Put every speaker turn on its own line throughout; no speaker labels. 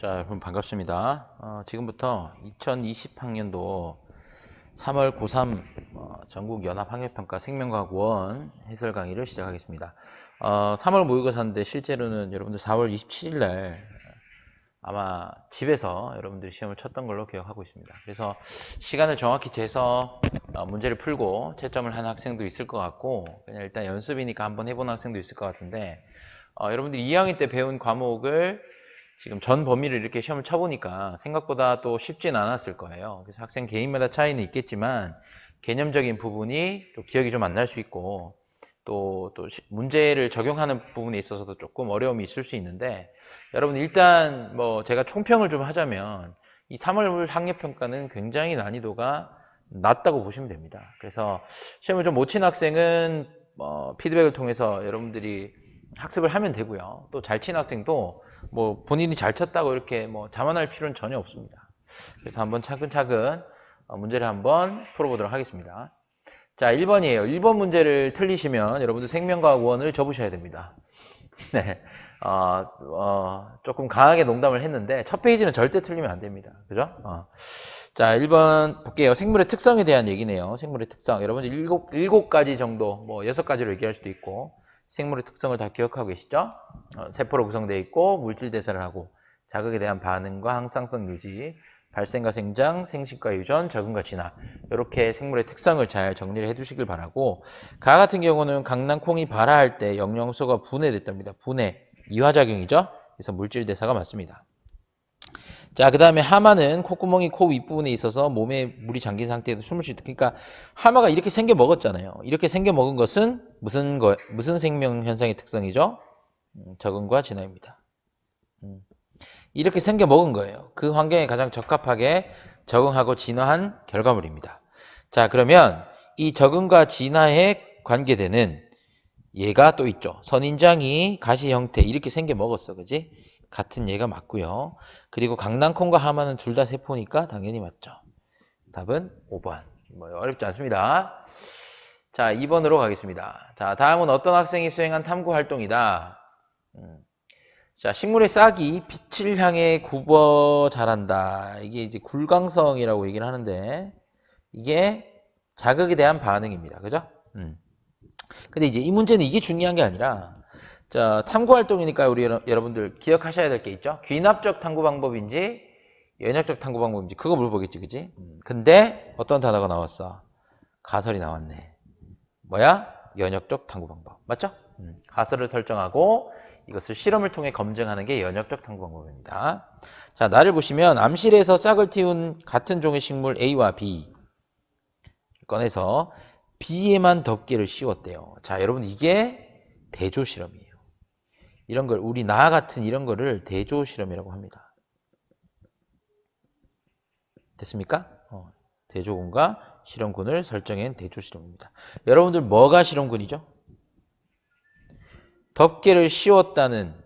자, 여러분 반갑습니다. 지금부터 2020학년도 3월 고3 전국 연합학력평가 생명과학원 해설 강의를 시작하겠습니다. 3월 모의고사인데 실제로는 여러분들 4월 27일 날 아마 집에서 여러분들이 시험을 쳤던 걸로 기억하고 있습니다. 그래서 시간을 정확히 재서 문제를 풀고 채점을 한 학생도 있을 것 같고, 그냥 일단 연습이니까 한번 해본 학생도 있을 것 같은데, 여러분들이 2학년 때 배운 과목을 지금 전 범위를 이렇게 시험을 쳐보니까 생각보다 또 쉽진 않았을 거예요. 그래서 학생 개인마다 차이는 있겠지만 개념적인 부분이 또 기억이 좀 안 날 수 있고, 또 문제를 적용하는 부분에 있어서도 조금 어려움이 있을 수 있는데, 여러분 일단 뭐 제가 총평을 좀 하자면 이 3월 학력평가는 굉장히 난이도가 낮다고 보시면 됩니다. 그래서 시험을 좀 못 친 학생은 피드백을 통해서 여러분들이 학습을 하면 되고요. 또 잘 친 학생도 뭐 본인이 잘 쳤다고 이렇게 뭐 자만할 필요는 전혀 없습니다. 그래서 한번 차근차근 문제를 한번 풀어보도록 하겠습니다. 자, 1번이에요. 1번 문제를 틀리시면 여러분들 생명과학원을 접으셔야 됩니다. 네. 조금 강하게 농담을 했는데 첫 페이지는 절대 틀리면 안 됩니다. 그죠? 자, 1번 볼게요. 생물의 특성에 대한 얘기네요. 생물의 특성. 여러분들 7가지 정도, 뭐 6가지로 얘기할 수도 있고, 생물의 특성을 다 기억하고 계시죠? 세포로 구성되어 있고, 물질 대사를 하고, 자극에 대한 반응과 항상성 유지, 발생과 생장, 생식과 유전, 적응과 진화. 이렇게 생물의 특성을 잘 정리를 해 두시길 바라고, 가 같은 경우는 강낭콩이 발화할 때 영양소가 분해됐답니다. 분해, 이화작용이죠? 그래서 물질 대사가 맞습니다. 자, 그 다음에 하마는 콧구멍이 코 윗부분에 있어서 몸에 물이 잠긴 상태에도 숨을 수 있다. 그러니까 하마가 이렇게 생겨 먹었잖아요. 이렇게 생겨 먹은 것은 무슨 생명 현상의 특성이죠? 적응과 진화입니다. 이렇게 생겨 먹은 거예요. 그 환경에 가장 적합하게 적응하고 진화한 결과물입니다. 자, 그러면 이 적응과 진화에 관계되는 얘가 또 있죠. 선인장이 가시 형태 이렇게 생겨 먹었어. 그지? 같은 얘가 맞고요. 그리고 강낭콩과 하마는 둘 다 세포니까 당연히 맞죠. 답은 5번. 뭐 어렵지 않습니다. 자, 2번으로 가겠습니다. 자, 다음은 어떤 학생이 수행한 탐구 활동이다. 자, 식물의 싹이 빛을 향해 굽어 자란다. 이게 이제 굴강성이라고 얘기를 하는데, 이게 자극에 대한 반응입니다. 그죠? 근데 이제 이 문제는 이게 중요한 게 아니라, 자, 탐구 활동이니까 우리 여러분들 기억하셔야 될 게 있죠? 귀납적 탐구 방법인지, 연역적 탐구 방법인지, 그거 물어보겠지, 그지? 근데 어떤 단어가 나왔어? 가설이 나왔네. 뭐야? 연역적 탐구 방법. 맞죠? 가설을 설정하고 이것을 실험을 통해 검증하는 게 연역적 탐구 방법입니다. 자, 나를 보시면 암실에서 싹을 틔운 같은 종의 식물 A와 B 꺼내서 B에만 덮개를 씌웠대요. 자, 여러분 이게 대조 실험이에요. 이런 걸 우리 나 같은 이런 거를 대조 실험이라고 합니다. 됐습니까? 대조군과 실험군을 설정한 대조 실험입니다. 여러분들 뭐가 실험군이죠? 덮개를 씌웠다는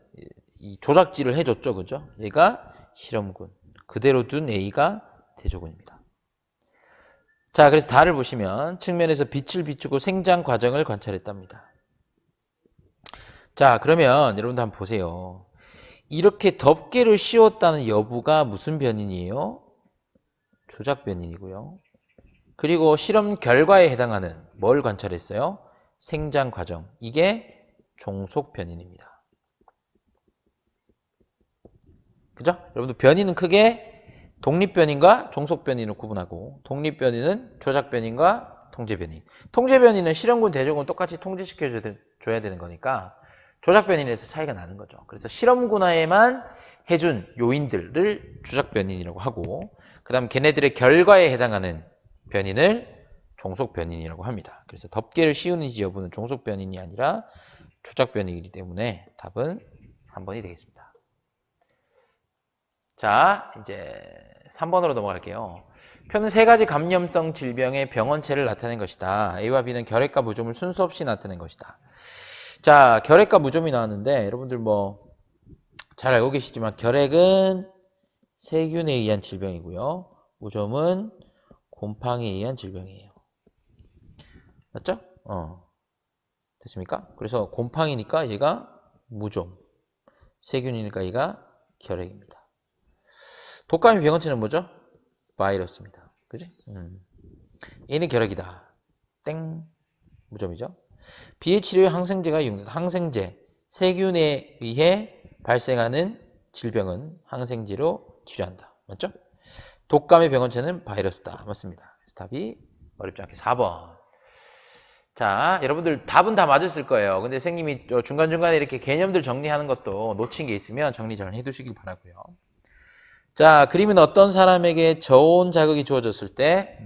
이 조작질을 해줬죠. 그죠? 얘가 실험군. 그대로 둔 A가 대조군입니다. 자, 그래서 다를 보시면 측면에서 빛을 비추고 생장 과정을 관찰했답니다. 자, 그러면 여러분들 한번 보세요. 이렇게 덮개를 씌웠다는 여부가 무슨 변인이에요? 조작 변인이고요. 그리고 실험 결과에 해당하는 뭘 관찰했어요? 생장 과정. 이게 종속 변인입니다. 그죠? 여러분들 변이는 크게 독립변인과 종속변인을 구분하고, 독립변인은 조작변인과 통제변인. 통제변인은 실험군, 대조군 똑같이 통제시켜줘야 되는 거니까 조작변인에서 차이가 나는 거죠. 그래서 실험군화에만 해준 요인들을 조작변인이라고 하고, 그 다음 걔네들의 결과에 해당하는 변인을 종속변인이라고 합니다. 그래서 덮개를 씌우는지 여부는 종속변인이 아니라 조작변인이기 때문에 답은 3번이 되겠습니다. 자, 이제 3번으로 넘어갈게요. 표는 세 가지 감염성 질병의 병원체를 나타낸 것이다. A와 B는 결핵과 무좀을 순서 없이 나타낸 것이다. 자, 결핵과 무좀이 나왔는데 여러분들 뭐 잘 알고 계시지만 결핵은 세균에 의한 질병이고요. 무좀은 곰팡이에 의한 질병이에요. 맞죠? 됐습니까? 그래서 곰팡이니까 얘가 무좀, 세균이니까 얘가 결핵입니다. 독감의 병원체는 뭐죠? 바이러스입니다. 그지? A는 결핵이다. 땡. 무점이죠. B의 치료에 항생제가 이용된다. 항생제. 세균에 의해 발생하는 질병은 항생제로 치료한다. 맞죠? 독감의 병원체는 바이러스다. 맞습니다. 답이 어렵지 않게 4번. 자, 여러분들 답은 다 맞았을 거예요. 근데 선생님이 중간중간에 이렇게 개념들 정리하는 것도 놓친 게 있으면 정리 잘 해두시길 바라고요. 자, 그림은 어떤 사람에게 저온 자극이 주어졌을 때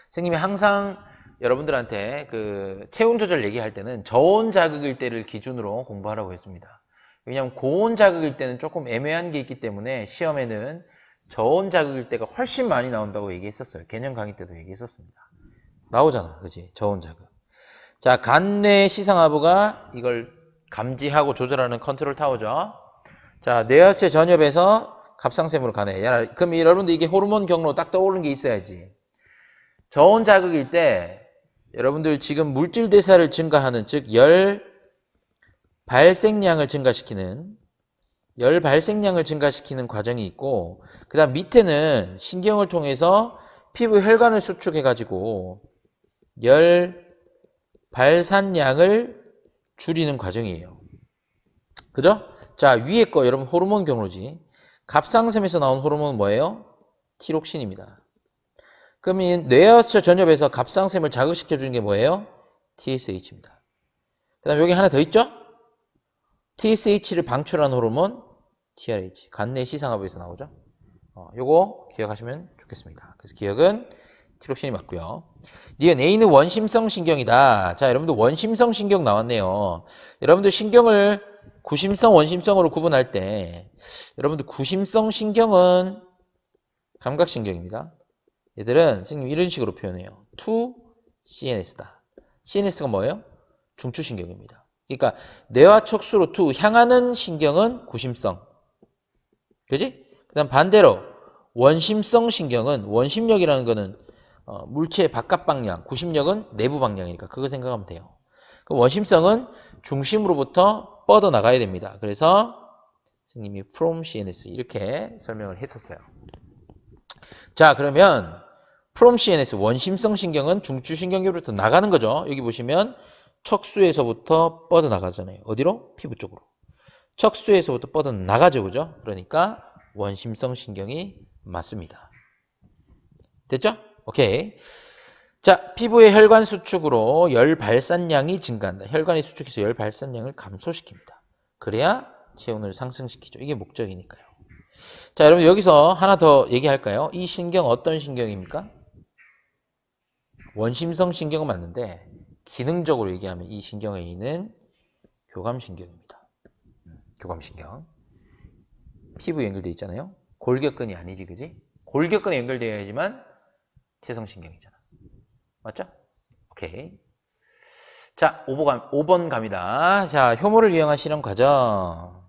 선생님이 항상 여러분들한테 그 체온 조절 얘기할 때는 저온 자극일 때를 기준으로 공부하라고 했습니다. 왜냐하면 고온 자극일 때는 조금 애매한 게 있기 때문에 시험에는 저온 자극일 때가 훨씬 많이 나온다고 얘기했었어요. 개념 강의 때도 얘기했었습니다. 나오잖아. 그지? 저온 자극. 자, 간뇌 시상하부가 이걸 감지하고 조절하는 컨트롤 타워죠. 자, 뇌하체 전엽에서 갑상샘으로 가네. 야, 그럼 여러분들 이게 호르몬 경로 딱 떠오르는 게 있어야지. 저온 자극일 때 여러분들 지금 물질 대사를 증가하는, 즉 열 발생량을 증가시키는 과정이 있고, 그 다음 밑에는 신경을 통해서 피부 혈관을 수축해가지고 열 발산량을 줄이는 과정이에요. 그죠? 자, 위에 거 여러분 호르몬 경로지. 갑상샘에서 나온 호르몬은 뭐예요? 티록신입니다. 그럼 이 뇌하체 전엽에서 갑상샘을 자극시켜주는 게 뭐예요? TSH입니다. 그 다음 여기 하나 더 있죠? TSH를 방출하는 호르몬 TRH. 간내 시상하부에서 나오죠? 요거 기억하시면 좋겠습니다. 그래서 기억은 티록신이 맞고요. 니은 A는 원심성 신경이다. 자, 여러분들 원심성 신경 나왔네요. 여러분들 신경을 구심성, 원심성으로 구분할 때 여러분들 구심성 신경은 감각신경입니다. 얘들은 선생님 이런 식으로 표현해요. to CNS다. CNS가 뭐예요? 중추신경입니다. 그러니까 뇌와 척수로 to 향하는 신경은 구심성. 그지? 그 다음 반대로 원심성 신경은 원심력이라는 거는 물체의 바깥 방향, 구심력은 내부 방향이니까 그거 생각하면 돼요. 그 원심성은 중심으로부터 뻗어나가야 됩니다. 그래서 선생님이 from CNS 이렇게 설명을 했었어요. 자, 그러면 from CNS 원심성 신경은 중추신경계로부터 나가는 거죠. 여기 보시면 척수에서부터 뻗어나가잖아요. 어디로? 피부 쪽으로. 척수에서부터 뻗어나가죠. 그죠? 그러니까 원심성 신경이 맞습니다. 됐죠? 오케이. 자, 피부의 혈관 수축으로 열 발산량이 증가한다. 혈관이 수축해서 열 발산량을 감소시킵니다. 그래야 체온을 상승시키죠. 이게 목적이니까요. 자, 여러분 여기서 하나 더 얘기할까요? 이 신경 어떤 신경입니까? 원심성 신경은 맞는데 기능적으로 얘기하면 이 신경의 A는 교감신경입니다. 교감신경. 피부에 연결되어 있잖아요. 골격근이 아니지, 그지? 골격근에 연결되어야지만 태성신경이잖아. 맞죠? 오케이. 자, 5번 갑니다. 자, 효모를 이용한 실험 과정.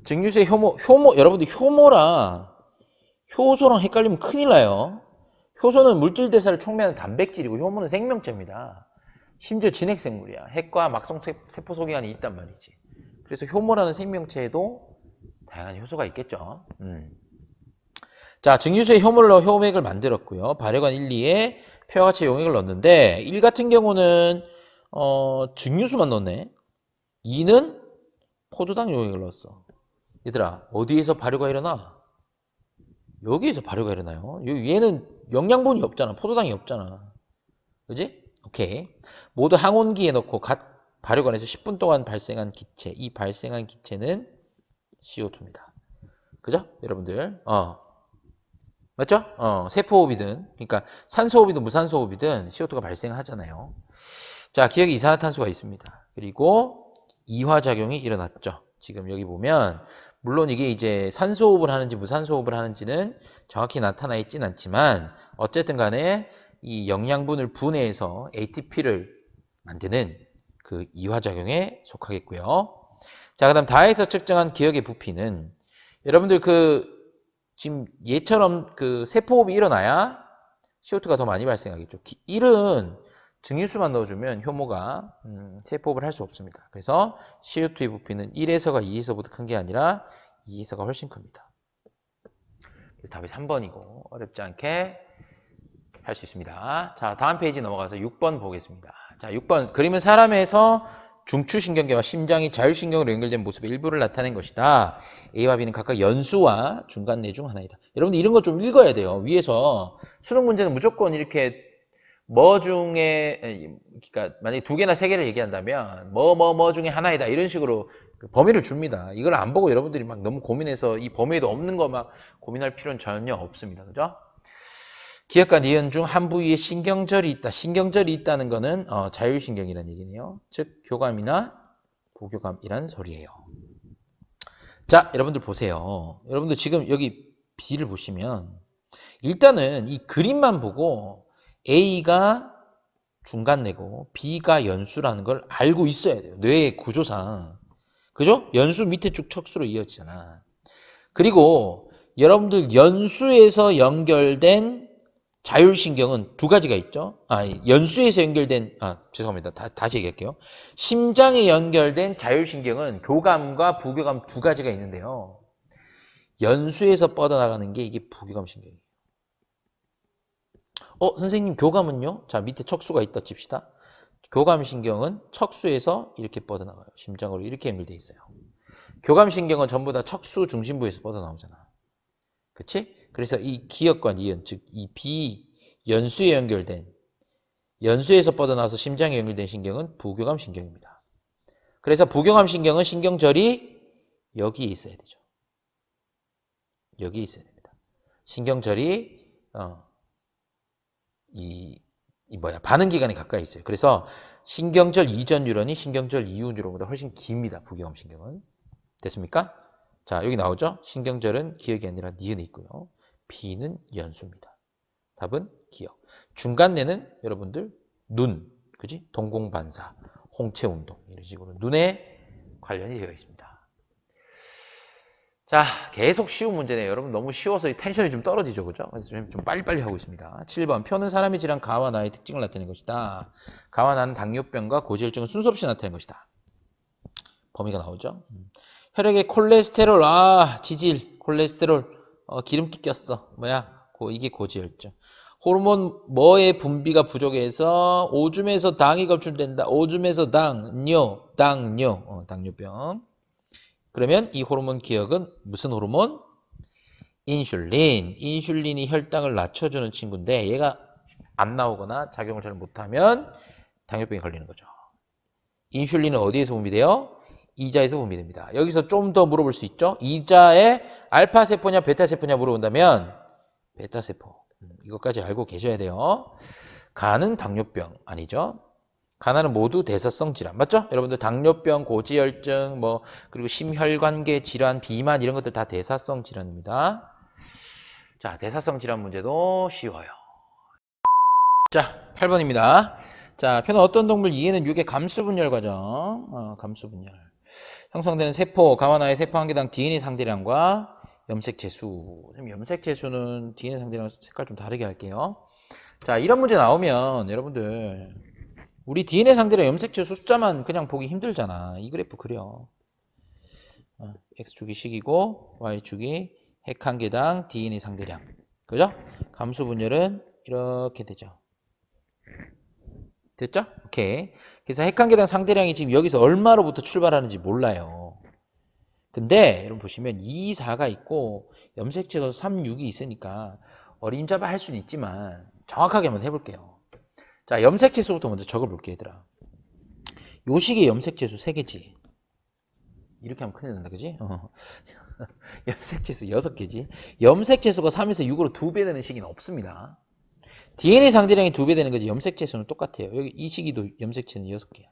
증류수의 효모, 여러분들 효모랑 효소랑 헷갈리면 큰일 나요. 효소는 물질 대사를 촉매하는 단백질이고 효모는 생명체입니다. 심지어 진핵생물이야. 핵과 막성 세포 속에 안에 있단 말이지. 그래서 효모라는 생명체에도 다양한 효소가 있겠죠. 자, 증류수에 효모를 넣어 효맥을 만들었고요. 발효관 1, 2에 표와 같이 용액을 넣었는데 1 같은 경우는 증류수만 넣었네. 2는 포도당 용액을 넣었어. 얘들아, 어디에서 발효가 일어나? 여기에서 발효가 일어나요. 얘는 영양분이 없잖아. 포도당이 없잖아. 그지? 오케이. 모두 항온기에 넣고 갓 발효관에서 10분 동안 발생한 기체. 이 발생한 기체는 CO2입니다. 그죠? 여러분들. 맞죠? 세포호흡이든, 그러니까 산소호흡이든 무산소호흡이든 CO2가 발생하잖아요. 자, 기억에 이산화탄소가 있습니다. 그리고 이화작용이 일어났죠. 지금 여기 보면, 물론 이게 이제 산소호흡을 하는지 무산소호흡을 하는지는 정확히 나타나 있진 않지만, 어쨌든 간에 이 영양분을 분해해서 ATP를 만드는 그 이화작용에 속하겠고요. 자, 그 다음 다에서 측정한 기억의 부피는, 여러분들 지금 얘처럼 세포호흡이 일어나야 CO2가 더 많이 발생하겠죠. 1은 증류수만 넣어주면 효모가 세포호흡을 할 수 없습니다. 그래서 CO2의 부피는 1에서가 2에서보다 큰 게 아니라 2에서가 훨씬 큽니다. 그래서 답이 3번이고 어렵지 않게 할 수 있습니다. 자, 다음 페이지 넘어가서 6번 보겠습니다. 자, 6번. 그림은 사람에서 중추신경계와 심장이 자율신경으로 연결된 모습의 일부를 나타낸 것이다. A와 B는 각각 연수와 중간내 중 하나이다. 여러분들 이런 거 좀 읽어야 돼요. 위에서 수능 문제는 무조건 이렇게 뭐 중에, 그러니까 만약에 2개나 3개를 얘기한다면 뭐 중에 하나이다. 이런 식으로 범위를 줍니다. 이걸 안 보고 여러분들이 막 너무 고민해서 이 범위에도 없는 거 막 고민할 필요는 전혀 없습니다. 그죠? 기억과 니은 중 한 부위에 신경절이 있다. 신경절이 있다는 거는 자율신경이라는 얘기네요. 즉 교감이나 부교감이라는 소리예요. 자, 여러분들 보세요. 여러분들 지금 여기 B를 보시면 일단은 이 그림만 보고 A가 중간내고 B가 연수라는 걸 알고 있어야 돼요. 뇌의 구조상. 그죠? 연수 밑에 쭉 척수로 이어지잖아. 그리고 여러분들 연수에서 연결된 자율신경은 2가지가 있죠. 연수에서 연결된, 죄송합니다. 다시 얘기할게요. 심장에 연결된 자율신경은 교감과 부교감 2가지가 있는데요. 연수에서 뻗어나가는 게 이게 부교감신경이에요. 선생님 교감은요? 자, 밑에 척수가 있다 칩시다. 교감신경은 척수에서 이렇게 뻗어나가요. 심장으로 이렇게 연결되어 있어요. 교감신경은 전부 다 척수 중심부에서 뻗어나오잖아. 그치? 그래서 이 기역과 니은, 즉 이 비연수에 연결된, 연수에서 뻗어나와서 심장에 연결된 신경은 부교감신경입니다. 그래서 부교감신경은 신경절이 여기에 있어야 되죠. 여기에 있어야 됩니다. 신경절이 반응기관에 가까이 있어요. 그래서 신경절 이전 뉴런이 신경절 이후 뉴런보다 훨씬 깁니다. 부교감신경은. 됐습니까? 자, 여기 나오죠? 신경절은 기역이 아니라 니은에 있고요. B는 연수입니다. 답은 기역. 중간내는 여러분들 눈, 그지? 동공반사, 홍채운동 이런 식으로 눈에 관련이 되어 있습니다. 자, 계속 쉬운 문제네요. 여러분 너무 쉬워서 텐션이 좀 떨어지죠, 그죠? 그래서 좀 빨리빨리 하고 있습니다. 7번 표는 사람의 질환 가와 나의 특징을 나타내는 것이다. 가와 나는 당뇨병과 고지혈증을 순서 없이 나타내는 것이다. 범위가 나오죠. 혈액에 콜레스테롤, 지질, 콜레스테롤, 기름기 꼈어. 이게 고지혈증. 호르몬 뭐의 분비가 부족해서 오줌에서 당이 검출된다. 오줌에서 당뇨, 당뇨병. 그러면 이 호르몬 기억은 무슨 호르몬? 인슐린. 인슐린이 혈당을 낮춰주는 친구인데 얘가 안 나오거나 작용을 잘 못하면 당뇨병에 걸리는 거죠. 인슐린은 어디에서 분비돼요? 이자에서 분비됩니다. 여기서 좀 더 물어볼 수 있죠. 이자에 알파세포냐 베타세포냐 물어본다면 베타세포. 이것까지 알고 계셔야 돼요. 간은 당뇨병 아니죠. 간암은 모두 대사성 질환 맞죠? 여러분들 당뇨병, 고지혈증, 그리고 심혈관계 질환, 비만 이런 것들 다 대사성 질환입니다. 자, 대사성 질환 문제도 쉬워요. 자, 8번입니다. 자, 표는 어떤 동물 2에는 6의 감수분열 과정, 감수분열. 형성되는 세포, 가와나의 세포 한 개당 DNA 상대량과 염색체수. 염색체수는 DNA 상대량 색깔 좀 다르게 할게요. 자, 이런 문제 나오면 여러분들 우리 DNA 상대량 염색체수 숫자만 그냥 보기 힘들잖아. 이 그래프 그려. X축이 식이고 Y축이 핵 한 개당 DNA 상대량. 그죠? 감수분열은 이렇게 되죠. 됐죠? 오케이. 그래서 핵 한 개당 상대량이 지금 여기서 얼마로부터 출발하는지 몰라요. 근데 여러분 보시면 2, 4가 있고 염색체도 3, 6이 있으니까 어림잡아 할 수는 있지만 정확하게 한번 해볼게요. 자, 염색체수부터 먼저 적어볼게요, 얘들아. 요 식의 염색체수 3개지. 이렇게 하면 큰일 난다, 그지? 염색체수 6개지. 염색체수가 3에서 6으로 2배 되는 식이는 없습니다. DNA 상대량이 2배 되는 거지. 염색체수는 똑같아요. 여기 이 식이도 염색체는 6개야.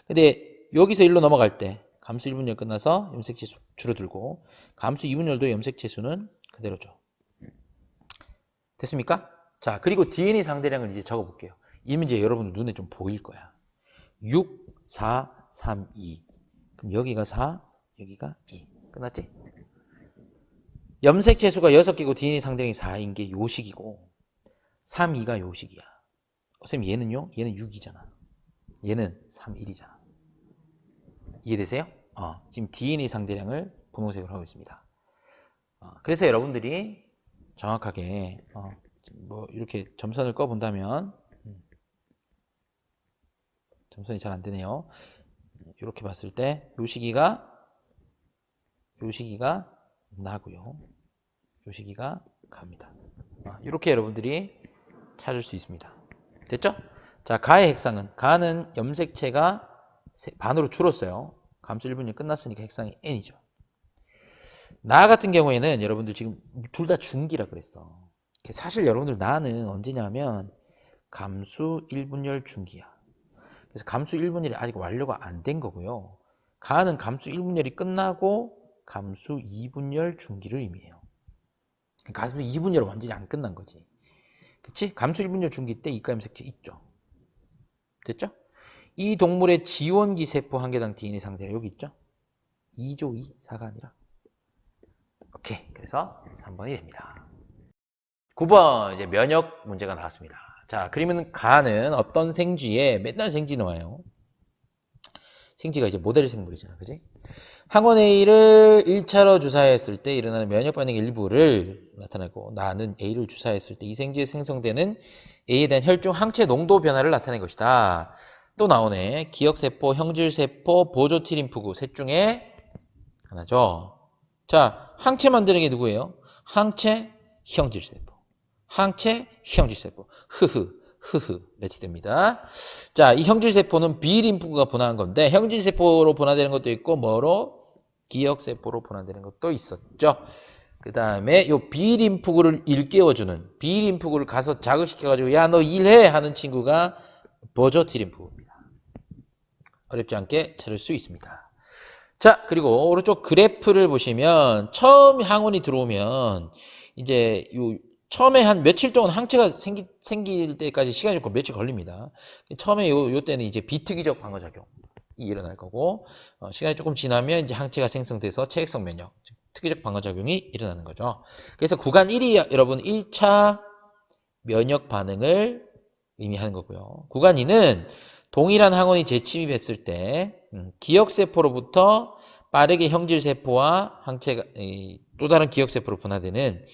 근데 여기서 1로 넘어갈 때 감수 1분열 끝나서 염색체수 줄어들고 감수 2분열도 염색체수는 그대로죠. 됐습니까? 자, 그리고 DNA 상대량을 이제 적어볼게요. 이 문제 여러분들 눈에 좀 보일 거야. 6, 4, 3, 2. 그럼 여기가 4, 여기가 2. 끝났지? 염색체수가 6개고 DNA 상대량이 4인 게 요식이고 3, 2가 요식이야. 선생님 얘는요? 얘는 6이잖아. 얘는 3, 1이잖아. 이해되세요? 지금 DNA 상대량을 분홍색으로 하고 있습니다. 그래서 여러분들이 정확하게 뭐 이렇게 점선을 꺼 본다면 점선이 잘 안 되네요. 이렇게 봤을 때 요 시기가 나고요. 요 시기가 갑니다. 이렇게 여러분들이 찾을 수 있습니다. 됐죠? 자, 가의 핵상은 가는 염색체가 반으로 줄었어요. 감수 1분이 끝났으니까 핵상이 n이죠. 나 같은 경우에는 여러분들 지금 둘 다 중기라 그랬어. 사실 여러분들 나는 언제냐면 감수 1분열 중기야. 그래서 감수 1분열이 아직 완료가 안 된 거고요. 가는 감수 1분열이 끝나고 감수 2분열 중기를 의미해요. 감수 2분열은 완전히 안 끝난 거지. 그치? 감수 1분열 중기 때 이가 염색체 있죠. 됐죠? 이 동물의 지원기 세포 한 개당 DNA 상태가 여기 있죠? 2조 2, 4가 아니라. 오케이. 그래서 3번이 됩니다. 9번 이제 면역 문제가 나왔습니다. 자, 그러면 가는 어떤 생쥐에 맨날 생쥐 나와요. 생쥐가 이제 모델 생물이잖아. 그지? 항원 A를 1차로 주사했을 때 일어나는 면역 반응의 일부를 나타내고 나는 A를 주사했을 때 이 생쥐에 생성되는 A에 대한 혈중 항체 농도 변화를 나타낸 것이다. 또 나오네. 기억세포, 형질세포, 보조T림프구 셋 중에 하나죠. 자, 항체 만드는 게 누구예요? 항체, 형질세포. 항체, 형질세포. 흐흐 매치됩니다. 자, 이 형질세포는 B림프구가 분화한 건데 형질세포로 분화되는 것도 있고 뭐로? 기억세포로 분화되는 것도 있었죠. 그 다음에 요 B림프구를 일깨워주는 B림프구를 가서 자극시켜가지고 야, 너 일해! 하는 친구가 보조T림프구입니다. 어렵지 않게 찾을 수 있습니다. 자, 그리고 오른쪽 그래프를 보시면 처음 항원이 들어오면 이제 요 처음에 한 며칠 동안 항체가 생길 때까지 시간이 좀 며칠 걸립니다. 처음에 요 때는 이제 비특이적 방어작용이 일어날 거고 시간이 조금 지나면 이제 항체가 생성돼서 체액성 면역, 즉 특이적 방어작용이 일어나는 거죠. 그래서 구간 1이 여러분 1차 면역 반응을 의미하는 거고요. 구간 2는 동일한 항원이 재침입했을 때 기억세포로부터 빠르게 형질세포와 항체가 또 다른 기억세포로 분화되는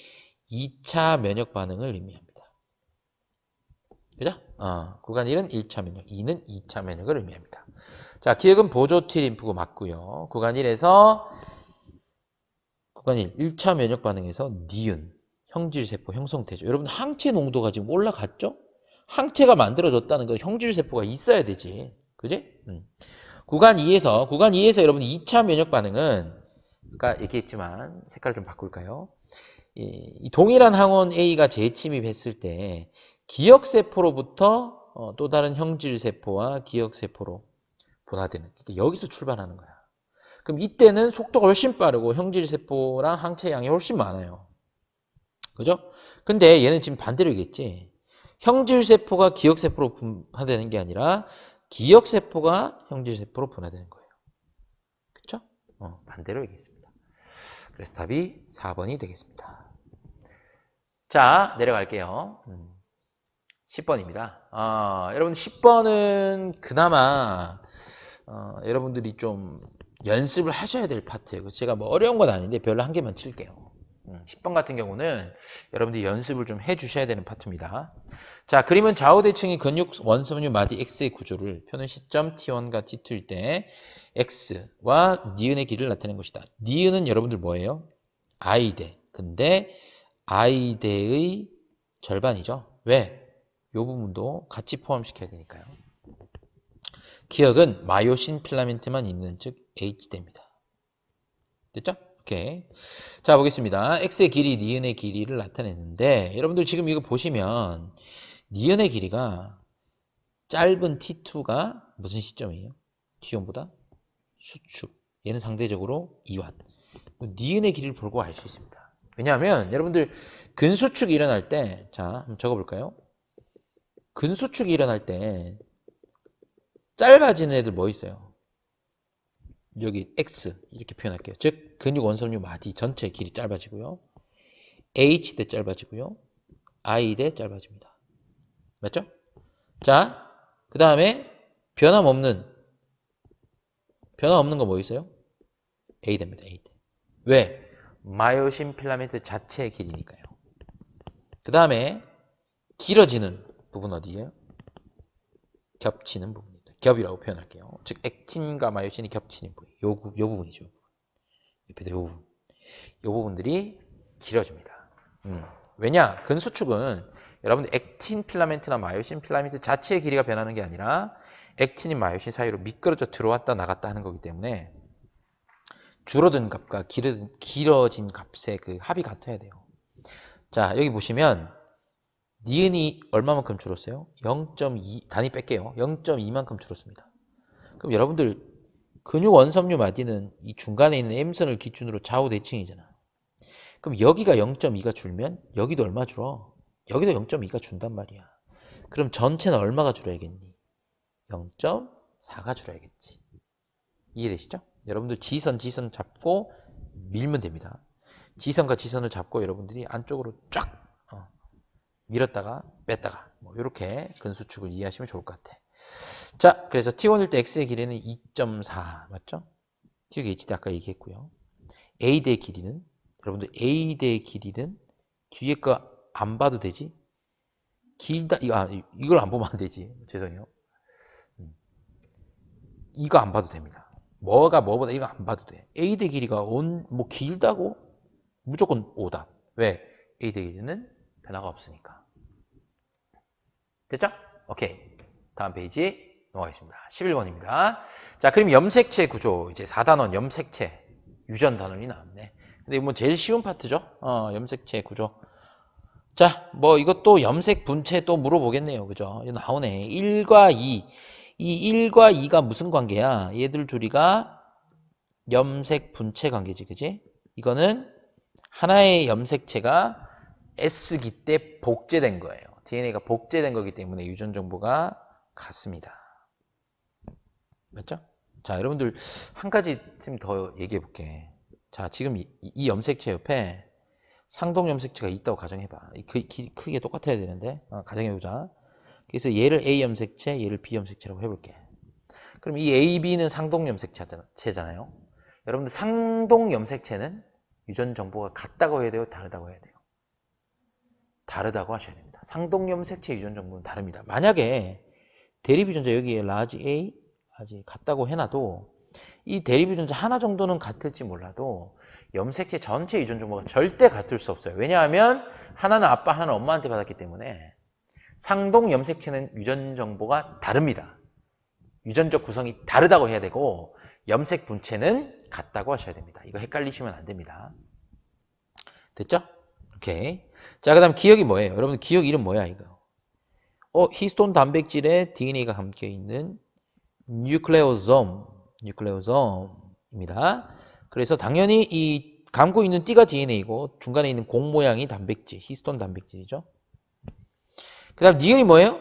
2차 면역 반응을 의미합니다. 그죠? 구간 1은 1차 면역, 2는 2차 면역을 의미합니다. 자, 기억은 보조T림프구 맞고요. 구간 1에서 구간 1, 1차 면역 반응에서 니은, 형질세포 형성되죠. 여러분 항체 농도가 지금 올라갔죠? 항체가 만들어졌다는 건 형질세포가 있어야 되지. 그지? 구간 2에서 여러분 2차 면역 반응은 아까 얘기했지만 색깔을 좀 바꿀까요? 이 동일한 항원 A가 재침입했을 때 기억세포로부터 또 다른 형질세포와 기억세포로 분화되는, 그러니까 여기서 출발하는 거야. 그럼 이때는 속도가 훨씬 빠르고 형질세포랑 항체 양이 훨씬 많아요. 그죠? 근데 얘는 지금 반대로겠지. 형질세포가 기억세포로 분화되는 게 아니라 기억세포가 형질세포로 분화되는 거예요. 그쵸? 반대로 얘기했습니다. 그래서 답이 4번이 되겠습니다. 자, 내려갈게요. 10번입니다. 여러분 10번은 그나마 여러분들이 좀 연습을 하셔야 될 파트예요. 그래서 제가 뭐 어려운 건 아닌데 별로 한 개만 칠게요. 10번 같은 경우는 여러분들이 연습을 좀 해주셔야 되는 파트입니다. 자, 그림은 좌우대칭의 근육 원섬유 마디 X의 구조를 표는 시점 T1과 T2일 때 X와 니은의 길이를 나타낸 것이다. 니은은 여러분들 뭐예요? I대. 근데 I대의 절반이죠. 왜? 이 부분도 같이 포함시켜야 되니까요. 기억은 마요신 필라멘트만 있는 즉 H대입니다. 됐죠? 오케이. 자, 보겠습니다. X의 길이, 니은의 길이를 나타냈는데 여러분들 지금 이거 보시면 니은의 길이가 짧은 T2가 무슨 시점이에요? T1보다 수축. 얘는 상대적으로 이완. 니은의 길이를 보고 알 수 있습니다. 왜냐하면 여러분들 근수축이 일어날 때, 자, 한번 적어볼까요? 근수축이 일어날 때 짧아지는 애들 뭐 있어요? 여기 X 이렇게 표현할게요. 즉 근육 원섬유 마디 전체 길이 짧아지고요. H대 짧아지고요. I대 짧아집니다. 맞죠? 자, 그 다음에 변함없는 거 뭐 있어요? A대입니다. A대. 왜? 마요신 필라멘트 자체의 길이니까요. 그 다음에 길어지는 부분 어디예요? 겹치는 부분입니다. 겹이라고 표현할게요. 즉 액틴과 마요신이 겹치는 부분. 요 부분이죠. 옆에도 요 부분. 요 부분들이 길어집니다. 왜냐? 근수축은 여러분들 액틴 필라멘트나 마요신 필라멘트 자체의 길이가 변하는 게 아니라 액틴이 마요신 사이로 미끄러져 들어왔다 나갔다 하는 거기 때문에 줄어든 값과 길어진 값의 그 합이 같아야 돼요. 자, 여기 보시면 니은이 얼마만큼 줄었어요? 0.2 단위 뺄게요. 0.2만큼 줄었습니다. 그럼 여러분들 근육 원섬유 마디는 이 중간에 있는 M선을 기준으로 좌우 대칭이잖아. 그럼 여기가 0.2가 줄면 여기도 얼마 줄어? 여기도 0.2가 준단 말이야. 그럼 전체는 얼마가 줄어야겠니? 0.4가 줄어야겠지. 이해되시죠? 여러분들 지선 잡고 밀면 됩니다. 지선과 지선을 잡고 여러분들이 안쪽으로 쫙 밀었다가 뺐다가 뭐 이렇게 근수축을 이해하시면 좋을 것 같아. 자, 그래서 T1일 때 X의 길이는 2.4 맞죠? T6 HD 아까 얘기했고요. A대의 길이는 여러분들 A대의 길이는 뒤에 거 안 봐도 되지? 길다 이걸 안 보면 안 되지. 죄송해요. 이거 안 봐도 됩니다. 뭐보다 이거 안 봐도 돼. A대 길이가 뭐 길다고? 무조건 O다. 왜? A대 길이는 변화가 없으니까. 됐죠? 오케이. 다음 페이지 넘어가겠습니다. 11번입니다. 자, 그럼 염색체 구조. 이제 4단원 염색체. 유전 단원이 나왔네. 근데 뭐 제일 쉬운 파트죠? 염색체 구조. 자, 뭐 이것도 염색 분체 또 물어보겠네요. 그죠? 이거 나오네. 1과 2. 이 1과 2가 무슨 관계야? 얘들 둘이가 염색 분체 관계지. 그지? 이거는 하나의 염색체가 S기 때 복제된 거예요. DNA가 복제된 거기 때문에 유전 정보가 같습니다. 맞죠? 자, 여러분들 한 가지 더 얘기해 볼게. 자, 지금 이 염색체 옆에 상동 염색체가 있다고 가정해봐. 크게 똑같아야 되는데 가정해보자. 그래서 얘를 A 염색체, 얘를 B 염색체라고 해볼게. 그럼 이 A, B는 상동 염색체잖아요. 여러분들 상동 염색체는 유전 정보가 같다고 해야 돼요? 다르다고 해야 돼요? 다르다고 하셔야 됩니다. 상동 염색체 유전 정보는 다릅니다. 만약에 대립유전자 여기에 라지 A, 라지 같다고 해놔도 이 대립유전자 하나 정도는 같을지 몰라도 염색체 전체 유전 정보가 절대 같을 수 없어요. 왜냐하면 하나는 아빠, 하나는 엄마한테 받았기 때문에 상동 염색체는 유전 정보가 다릅니다. 유전적 구성이 다르다고 해야 되고 염색 분체는 같다고 하셔야 됩니다. 이거 헷갈리시면 안 됩니다. 됐죠? 오케이. 자, 그 다음 기억이 뭐예요? 여러분 기억 이름 뭐야 이거? 히스톤 단백질에 DNA가 함께있는 뉴클레오솜입니다. 그래서 당연히 이 감고 있는 띠가 DNA이고 중간에 있는 공 모양이 단백질, 히스톤 단백질이죠. 그 다음 니은이 뭐예요?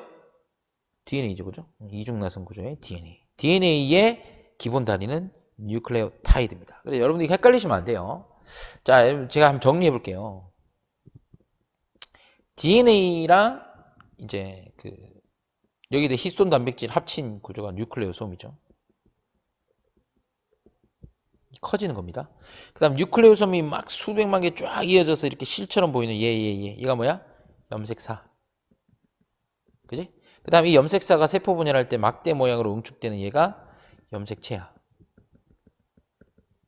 DNA죠, 그죠? 이중나선 구조의 DNA. DNA의 기본 단위는 뉴클레오타이드입니다. 그래서 여러분들이 헷갈리시면 안 돼요. 자, 제가 한번 정리해 볼게요. DNA랑 이제 여기다 히스톤 단백질 합친 구조가 뉴클레오솜이죠. 커지는 겁니다. 그 다음 뉴클레오솜이 막 수백만 개 쫙 이어져서 이렇게 실처럼 보이는 얘가 뭐야? 염색사. 그지? 그 다음 이 염색사가 세포 분열할 때 막대 모양으로 응축되는 얘가 염색체야.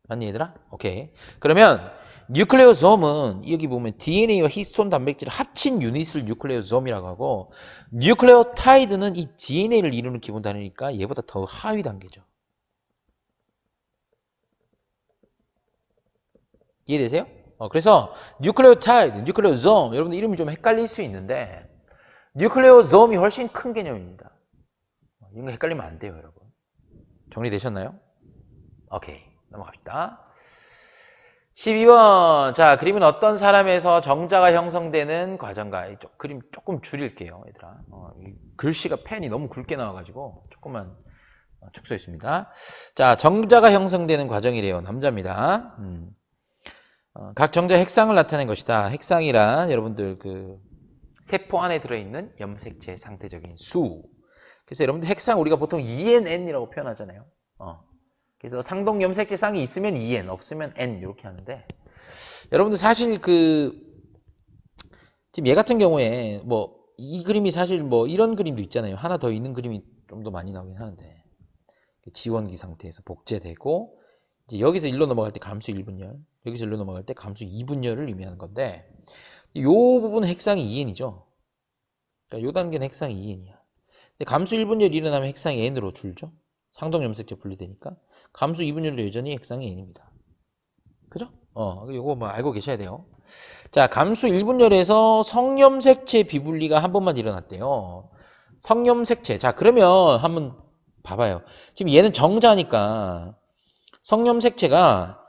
맞니 얘들아? 오케이. 그러면 뉴클레오솜은 여기 보면 DNA와 히스톤 단백질을 합친 유닛을 뉴클레오솜이라고 하고 뉴클레오타이드는 이 DNA를 이루는 기본 단위니까 얘보다 더 하위 단계죠. 이해되세요? 그래서 뉴클레오타이드, 뉴클레오솜 여러분들 이름이 좀 헷갈릴 수 있는데 뉴클레오솜이 훨씬 큰 개념입니다. 이런 거 헷갈리면 안 돼요, 여러분. 정리되셨나요? 오케이. 넘어갑시다. 12번. 자, 그림은 어떤 사람에서 정자가 형성되는 과정가. 그림 조금 줄일게요, 얘들아. 글씨가 펜이 너무 굵게 나와가지고 조금만 축소했습니다. 자, 정자가 형성되는 과정이래요. 남자입니다. 각 정자의 핵상을 나타낸 것이다. 핵상이란 여러분들 세포 안에 들어있는 염색체 상태적인 수. 그래서 여러분들 핵상 우리가 보통 ENN이라고 표현하잖아요. 그래서 상동 염색체 쌍이 있으면 EN, 없으면 N 이렇게 하는데 여러분들 사실 지금 얘 같은 경우에 뭐 이 그림이 사실 뭐 이런 그림도 있잖아요. 하나 더 있는 그림이 좀 더 많이 나오긴 하는데 지원기 상태에서 복제되고 이제 여기서 1로 넘어갈 때 감수 1분열, 여기서 1로 넘어갈 때 감수 2분열을 의미하는 건데 이 부분은 핵상이 2n이죠. 그러니까 요 단계는 핵상이 2n이야. 근데 감수 1분열이 일어나면 핵상이 n으로 줄죠. 상동 염색체 분리되니까 감수 2분열도 여전히 핵상이 n입니다. 그죠? 요거 뭐 알고 계셔야 돼요. 자, 감수 1분열에서 성염색체 비분리가 한 번만 일어났대요. 성염색체. 자, 그러면 한번 봐봐요. 지금 얘는 정자니까 성염색체가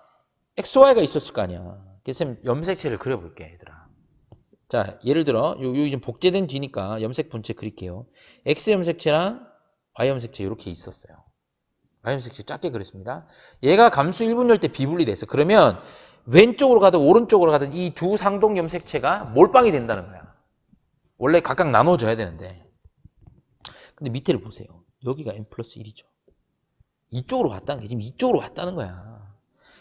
XY가 있었을 거 아니야. 그래서 염색체를 그려볼게, 얘들아. 자, 예를 들어 요 지금 복제된 뒤니까 염색 분체 그릴게요. X 염색체랑 Y 염색체 이렇게 있었어요. Y 염색체 작게 그렸습니다. 얘가 감수 1분열 때 비분리 됐어. 그러면 왼쪽으로 가든 오른쪽으로 가든 이 두 상동 염색체가 몰빵이 된다는 거야. 원래 각각 나눠져야 되는데. 근데 밑에를 보세요. 여기가 n 플러스 1이죠. 이쪽으로 왔다는 게 지금 이쪽으로 왔다는 거야.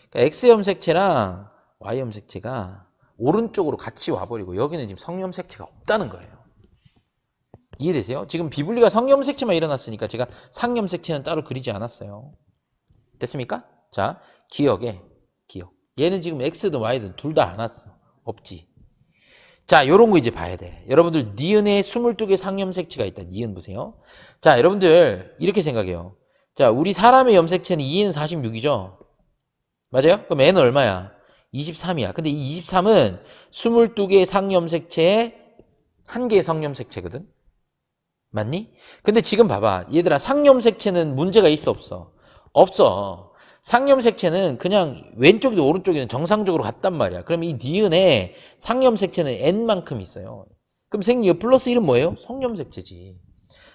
그러니까 X 염색체랑 Y 염색체가 오른쪽으로 같이 와버리고 여기는 지금 성염색체가 없다는 거예요. 이해되세요? 지금 비분리가 성염색체만 일어났으니까 제가 상염색체는 따로 그리지 않았어요. 됐습니까? 자, 기억. 얘는 지금 X든 Y든 둘 다 안 왔어. 없지. 자, 요런 거 이제 봐야 돼. 여러분들 니은에 22개 상염색체가 있다. 니은 보세요. 자, 여러분들 이렇게 생각해요. 자, 우리 사람의 염색체는 2는 46이죠? 맞아요? 그럼 N은 얼마야? 23이야. 근데 이 23은 22개의 상염색체에 1개의 성염색체거든? 맞니? 근데 지금 봐봐. 얘들아, 상염색체는 문제가 있어, 없어? 없어. 상염색체는 그냥 왼쪽이든 오른쪽이든 정상적으로 갔단 말이야. 그럼 이 니은에 상염색체는 N만큼 있어요. 그럼 생긴 플러스 1은 뭐예요? 성염색체지.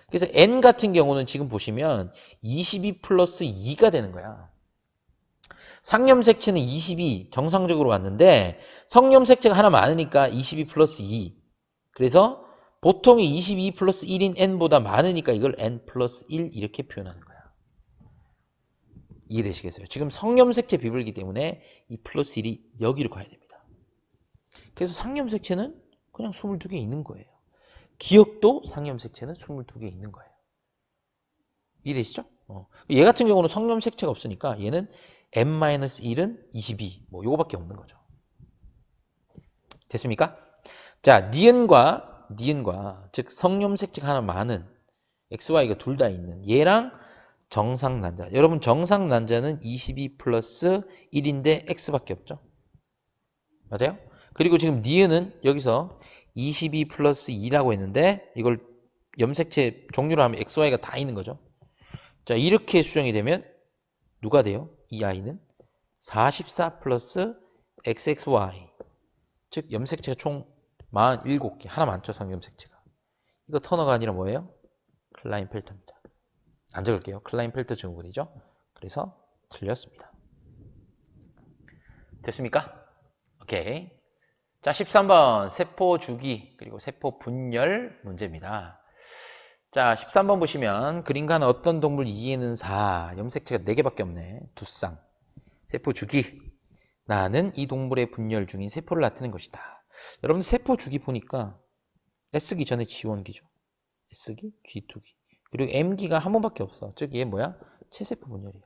그래서 N 같은 경우는 지금 보시면 22 플러스 2가 되는 거야. 상염색체는 22 정상적으로 왔는데 성염색체가 하나 많으니까 22 플러스 2. 그래서 보통의 22 플러스 1인 n보다 많으니까 이걸 n 플러스 1 이렇게 표현하는 거야. 이해되시겠어요? 지금 성염색체 비불기 때문에 이 플러스 1이 여기로 가야 됩니다. 그래서 상염색체는 그냥 22개 있는 거예요. 기억도 상염색체는 22개 있는 거예요. 이해되시죠? 얘 같은 경우는 성염색체가 없으니까 얘는 n-1은 22. 뭐 요거밖에 없는 거죠. 됐습니까? 자, 니은과 즉 성염색체가 하나 많은 XY가 둘 다 있는 얘랑 정상난자. 여러분 정상난자는 22 플러스 1인데 X밖에 없죠. 맞아요? 그리고 지금 니은은 여기서 22 플러스 2라고 했는데 이걸 염색체 종류로 하면 XY가 다 있는 거죠. 자, 이렇게 수정이 되면 누가 돼요? 이 아이는 44 플러스 XXY. 즉 염색체가 총 47개. 하나 많죠, 상염색체가. 이거 터너가 아니라 뭐예요? 클라인펠터입니다. 안 적을게요. 클라인펠터 증후군이죠. 그래서 틀렸습니다. 됐습니까? 오케이. 자, 13번 세포 주기 그리고 세포 분열 문제입니다. 자, 13번 보시면 그림과는 어떤 동물 2에는 4 염색체가 4개밖에 없네. 두쌍. 세포 주기. 나는 이 동물의 분열 중인 세포를 나타낸 것이다. 여러분 세포 주기 보니까 S기 전에 G1기죠. S기, G2기. 그리고 M기가 한 번밖에 없어. 즉 얘 뭐야? 체세포 분열이야.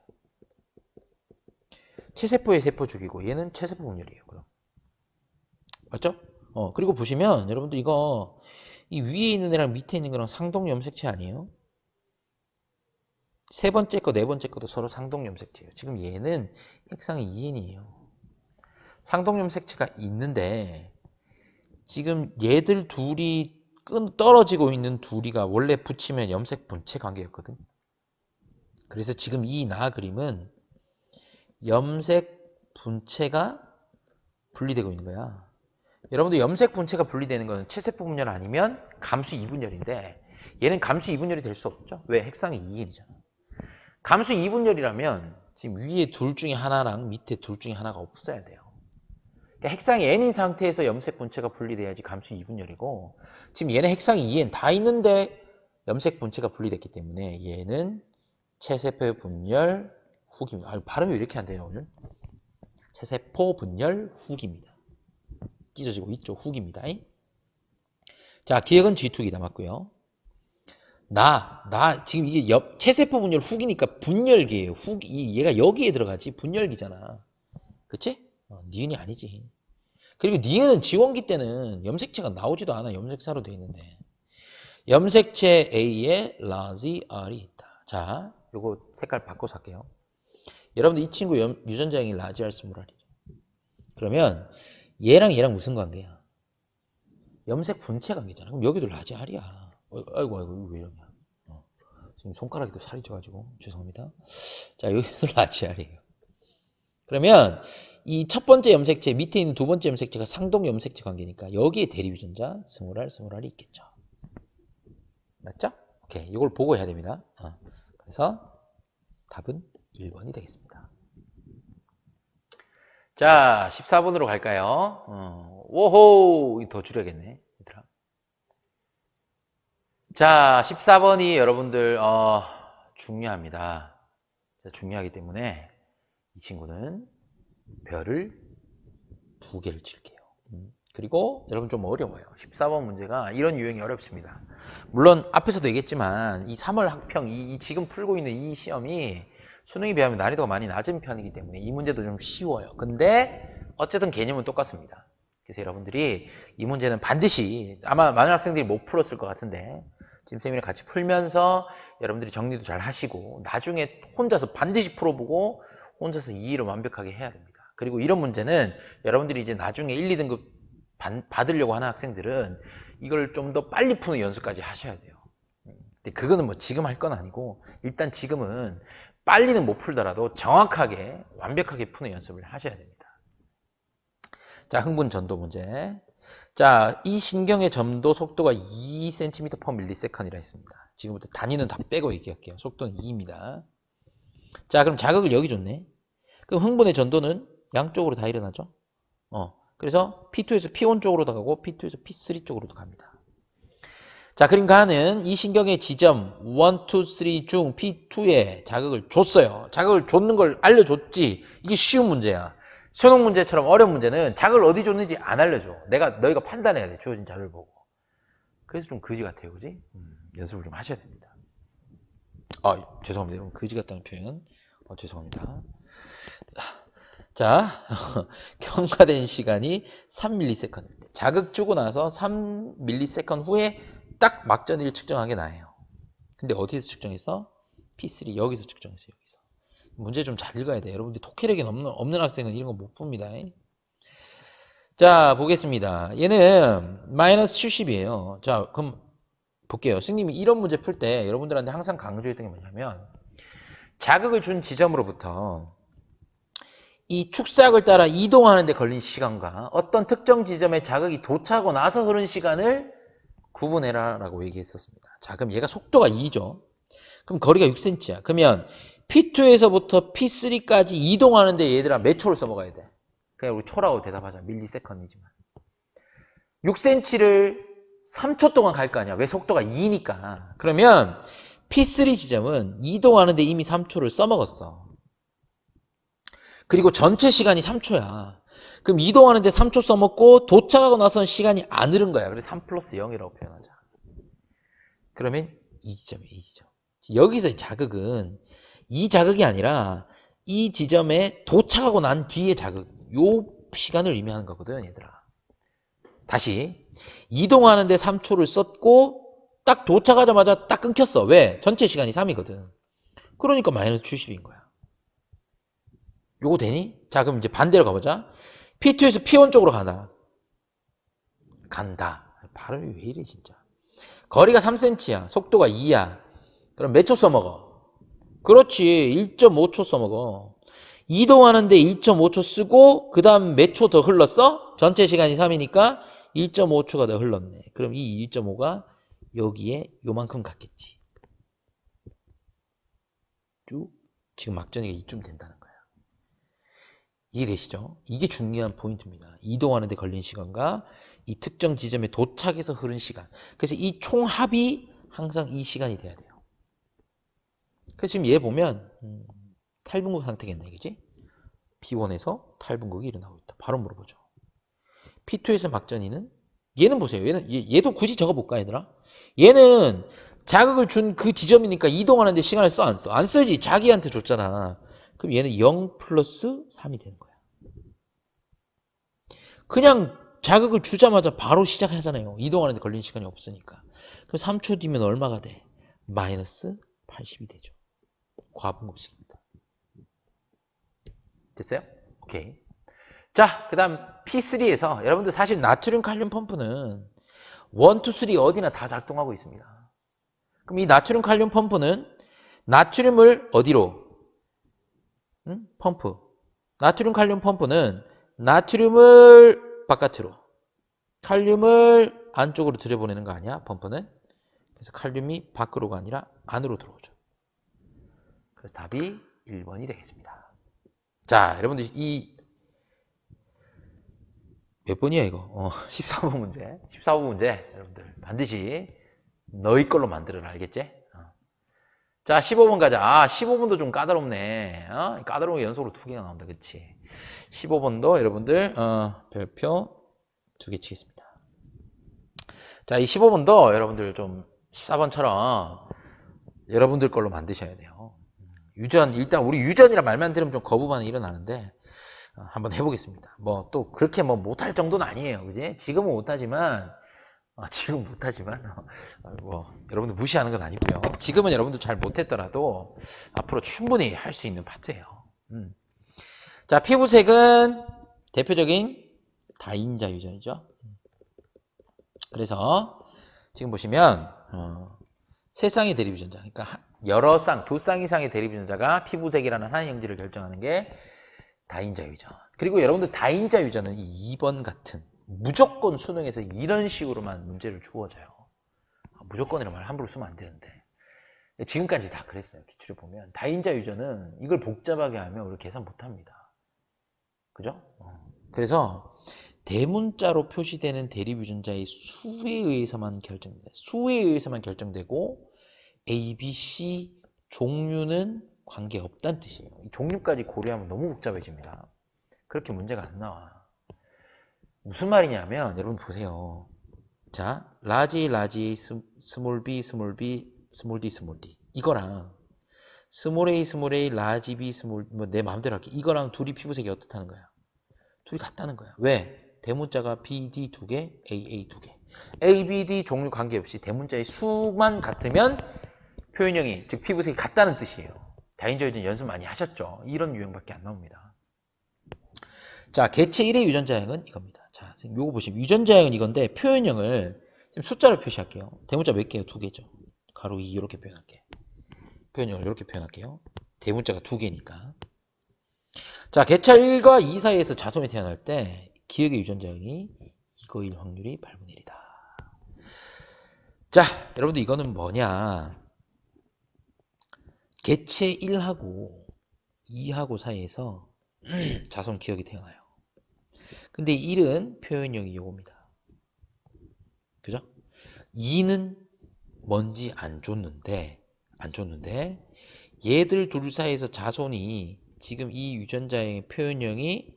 체세포의 세포 주기고 얘는 체세포 분열이에요. 그럼 맞죠? 그리고 보시면 여러분들 이거 이 위에 있는 애랑 밑에 있는 거랑 상동 염색체 아니에요? 세 번째 거, 네 번째 거도 서로 상동 염색체예요. 지금 얘는 핵상이 2n이에요. 상동 염색체가 있는데 지금 얘들 둘이 떨어지고 있는 둘이가 원래 붙이면 염색 분체 관계였거든. 그래서 지금 이 나 그림은 염색 분체가 분리되고 있는 거야. 여러분들 염색 분체가 분리되는 거는 체세포 분열 아니면 감수 2분열인데 얘는 감수 2분열이 될 수 없죠. 왜? 핵상이 2n이잖아. 감수 2분열이라면 지금 위에 둘 중에 하나랑 밑에 둘 중에 하나가 없어야 돼요. 그러니까 핵상이 n인 상태에서 염색 분체가 분리돼야지 감수 2분열이고 지금 얘는 핵상이 2n 다 있는데 염색 분체가 분리됐기 때문에 얘는 체세포 분열 후기입니다. 아, 발음이 왜 이렇게 안 돼요 오늘? 체세포 분열 후기입니다. 찢어지고 있죠. 후기입니다. 자, 기억은 G2기다. 맞고요. 지금 이게 체세포 분열 후기니까 분열기예요. 얘가 여기에 들어가지. 분열기잖아. 그치? 니은이 아니지. 그리고 니은은 지원기 때는 염색체가 나오지도 않아. 염색사로 되어 있는데. 염색체 A에 라지 R이 있다. 자, 요거 색깔 바꿔서 할게요. 여러분들 이 친구 유전자형이 라지 R 스몰 R이죠. 그러면 얘랑 무슨 관계야? 염색 분체 관계잖아. 그럼 여기도 라지 R이야. 아이고, 이거 왜 이러냐. 지금 손가락이 또 살이 쪄가지고 죄송합니다. 자, 여기도 라지 R이에요. 그러면 이 첫 번째 염색체 밑에 있는 두 번째 염색체가 상동 염색체 관계니까 여기에 대립 유전자 스몰 R이 있겠죠. 맞죠? 오케이, 이걸 보고 해야 됩니다. 그래서 답은 1번이 되겠습니다. 자, 14번으로 갈까요? 오호, 더 줄여야겠네, 얘들아. 자, 14번이 여러분들 중요합니다. 중요하기 때문에 이 친구는 별을 2개를 칠게요. 그리고 여러분 좀 어려워요. 14번 문제가 이런 유형이 어렵습니다. 물론 앞에서도 얘기했지만 이 3월 학평, 지금 풀고 있는 이 시험이 수능에 비하면 난이도가 많이 낮은 편이기 때문에 이 문제도 좀 쉬워요. 근데 어쨌든 개념은 똑같습니다. 그래서 여러분들이 이 문제는 반드시 아마 많은 학생들이 못 풀었을 것 같은데 지금 쌤이랑 같이 풀면서 여러분들이 정리도 잘 하시고 나중에 혼자서 반드시 풀어보고 혼자서 이해를 완벽하게 해야 됩니다. 그리고 이런 문제는 여러분들이 이제 나중에 1, 2등급 받으려고 하는 학생들은 이걸 좀 더 빨리 푸는 연습까지 하셔야 돼요. 근데 그거는 뭐 지금 할 건 아니고 일단 지금은 빨리는 못 풀더라도 정확하게 완벽하게 푸는 연습을 하셔야 됩니다. 자, 흥분 전도 문제. 자, 이 신경의 점도 속도가 2cm/ms이라 했습니다. 지금부터 단위는 다 빼고 얘기할게요. 속도는 2입니다. 자, 그럼 자극을 여기 줬네. 그럼 흥분의 전도는 양쪽으로 다 일어나죠. 그래서 P2에서 P1 쪽으로도 가고 P2에서 P3 쪽으로도 갑니다. 자, 그럼 가는 이 신경의 지점 1, 2, 3 중 P2에 자극을 줬어요. 자극을 줬는 걸 알려줬지. 이게 쉬운 문제야. 수능 문제처럼 어려운 문제는 자극을 어디 줬는지 안 알려줘. 너희가 판단해야 돼. 주어진 자료를 보고. 그래서 좀 거지 같아요. 그지? 연습을 좀 하셔야 됩니다. 죄송합니다. 여러분, 거지 같다는 표현. 죄송합니다. 자, 경과된 시간이 3ms 때 자극 주고 나서 3ms 후에 딱 막전위를 측정한 게 나예요. 근데 어디서 측정했어? P3 여기서 측정했어요. 여기서. 문제 좀 잘 읽어야 돼. 여러분들 독해력이 없는 학생은 이런 거 못 봅니다. 자, 보겠습니다. 얘는 마이너스 70이에요. 자, 그럼 볼게요. 선생님이 이런 문제 풀 때 여러분들한테 항상 강조했던 게 뭐냐면 자극을 준 지점으로부터 이 축사각을 따라 이동하는 데 걸린 시간과 어떤 특정 지점에 자극이 도착하고 나서 흐른 시간을 구분해라 라고 얘기했었습니다. 자, 그럼 얘가 속도가 2죠. 그럼 거리가 6cm야. 그러면 P2에서부터 P3까지 이동하는데 얘들아 몇 초를 써먹어야 돼? 그냥 우리 초라고 대답하자. 밀리세컨이지만. 6cm를 3초 동안 갈 거 아니야. 왜? 속도가 2니까. 그러면 P3 지점은 이동하는데 이미 3초를 써먹었어. 그리고 전체 시간이 3초야. 그럼 이동하는데 3초 써먹고 도착하고 나서는 시간이 안 흐른 거야. 그래서 3 플러스 0이라고 표현하자. 그러면 이 지점이에요. 이 지점. 여기서 자극은 이 자극이 아니라 이 지점에 도착하고 난 뒤의 자극. 요 시간을 의미하는 거거든, 얘들아. 다시 이동하는데 3초를 썼고 딱 도착하자마자 딱 끊겼어. 왜? 전체 시간이 3이거든. 그러니까 마이너스 70인 거야. 요거 되니? 자, 그럼 이제 반대로 가보자. P2에서 P1 쪽으로 가나? 간다. 발음이 왜 이래 진짜. 거리가 3cm야. 속도가 2야. 그럼 몇 초 써먹어? 그렇지. 1.5초 써먹어. 이동하는데 1.5초 쓰고 그 다음 몇 초 더 흘렀어? 전체 시간이 3이니까 1.5초가 더 흘렀네. 그럼 이 1.5가 여기에 요만큼 갔겠지. 쭉 지금 막전이가 이쯤 된다는 거야. 이해되시죠? 이게 중요한 포인트입니다. 이동하는 데 걸린 시간과 이 특정 지점에 도착해서 흐른 시간. 그래서 이 총합이 항상 이 시간이 돼야 돼요. 그래서 지금 얘 보면 탈분극 상태겠네. 그지? P1에서 탈분극이 일어나고 있다. 바로 물어보죠. P2에서 막전이는 얘는 보세요. 얘도 굳이 적어볼까, 얘들아? 얘는 자극을 준 그 지점이니까 이동하는데 시간을 써, 안 써? 안 쓰지. 자기한테 줬잖아. 그럼 얘는 0 플러스 3이 되는 거야. 그냥 자극을 주자마자 바로 시작하잖아요. 이동하는데 걸리는 시간이 없으니까. 그럼 3초 뒤면 얼마가 돼? 마이너스 80이 되죠. 과분급식입니다. 됐어요? 오케이. 자, 그 다음 P3에서 여러분들 사실 나트륨 칼륨 펌프는 1, 2, 3 어디나 다 작동하고 있습니다. 그럼 이 나트륨 칼륨 펌프는 나트륨을 어디로? 펌프. 나트륨 칼륨 펌프는 나트륨을 바깥으로, 칼륨을 안쪽으로 들여보내는 거 아니야? 펌프는. 그래서 칼륨이 밖으로가 아니라 안으로 들어오죠. 그래서 답이 1번이 되겠습니다. 자, 여러분들 몇 번이야 이거? 14번 문제. 14번 문제 여러분들 반드시 너희 걸로 만들어라. 알겠지? 자, 15번 가자. 15번도 좀 까다롭네. 까다로운 게 연속으로 2개가 나온다. 그치? 15번도 여러분들 별표 2개 치겠습니다. 자, 이 15번도 여러분들 좀 14번처럼 여러분들 걸로 만드셔야 돼요. 유전, 일단 우리 유전이란 말만 들으면 좀 거부 반응이 일어나는데 한번 해보겠습니다. 뭐 또 그렇게 뭐 못할 정도는 아니에요. 그지? 지금은 못하지만 뭐 여러분들 무시하는 건 아니고요. 지금은 여러분들 잘 못했더라도 앞으로 충분히 할 수 있는 파트예요. 자, 피부색은 대표적인 다인자 유전이죠. 그래서 지금 보시면 세 쌍의 대립 유전자, 그러니까 여러 쌍, 2쌍 이상의 대립 유전자가 피부색이라는 하나의 형질을 결정하는 게 다인자 유전. 그리고 여러분들 다인자 유전은 2번 같은 무조건 수능에서 이런 식으로만 문제를 주어져요. 무조건이라는 말 함부로 쓰면 안 되는데 지금까지 다 그랬어요. 기출을 보면 다인자 유전은 이걸 복잡하게 하면 우리 계산 못합니다. 그죠? 그래서 대문자로 표시되는 대립 유전자의 수에 의해서만 결정됩니다. 수에 의해서만 결정되고 A, B, C 종류는 관계없다는 뜻이에요. 이 종류까지 고려하면 너무 복잡해집니다. 그렇게 문제가 안 나와. 무슨 말이냐면 여러분 보세요. 자, 라지, 스몰 b, 스몰 d, 스몰 d 이거랑 스몰 a, 라지 b, 뭐 내 마음대로 할게. 이거랑 둘이 피부색이 어떻다는 거야? 둘이 같다는 거야. 왜? 대문자가 B, D 2개, A 2개. A, B, D 종류 관계없이 대문자의 수만 같으면 표현형이, 즉 피부색이 같다는 뜻이에요. 다인자 유전 연습 많이 하셨죠? 이런 유형밖에 안 나옵니다. 자, 개체 1의 유전자형은 이겁니다. 자, 요거 보시면 유전자형은 이건데 표현형을 지금 숫자로 표시할게요. 대문자 몇 개예요? 2개죠. 가로 2 이렇게 표현할게. 표현형을 이렇게 표현할게요. 대문자가 2개니까. 자, 개체 1과 2 사이에서 자손이 태어날 때 기억의 유전자형이 이거일 확률이 8분의 1이다. 자, 여러분들 이거는 뭐냐? 개체 1하고 2하고 사이에서 자손 기억이 태어나요. 근데 1은 표현형이 요겁니다. 그죠? 2는 뭔지 안 줬는데 얘들 둘 사이에서 자손이 지금 이 유전자의 표현형이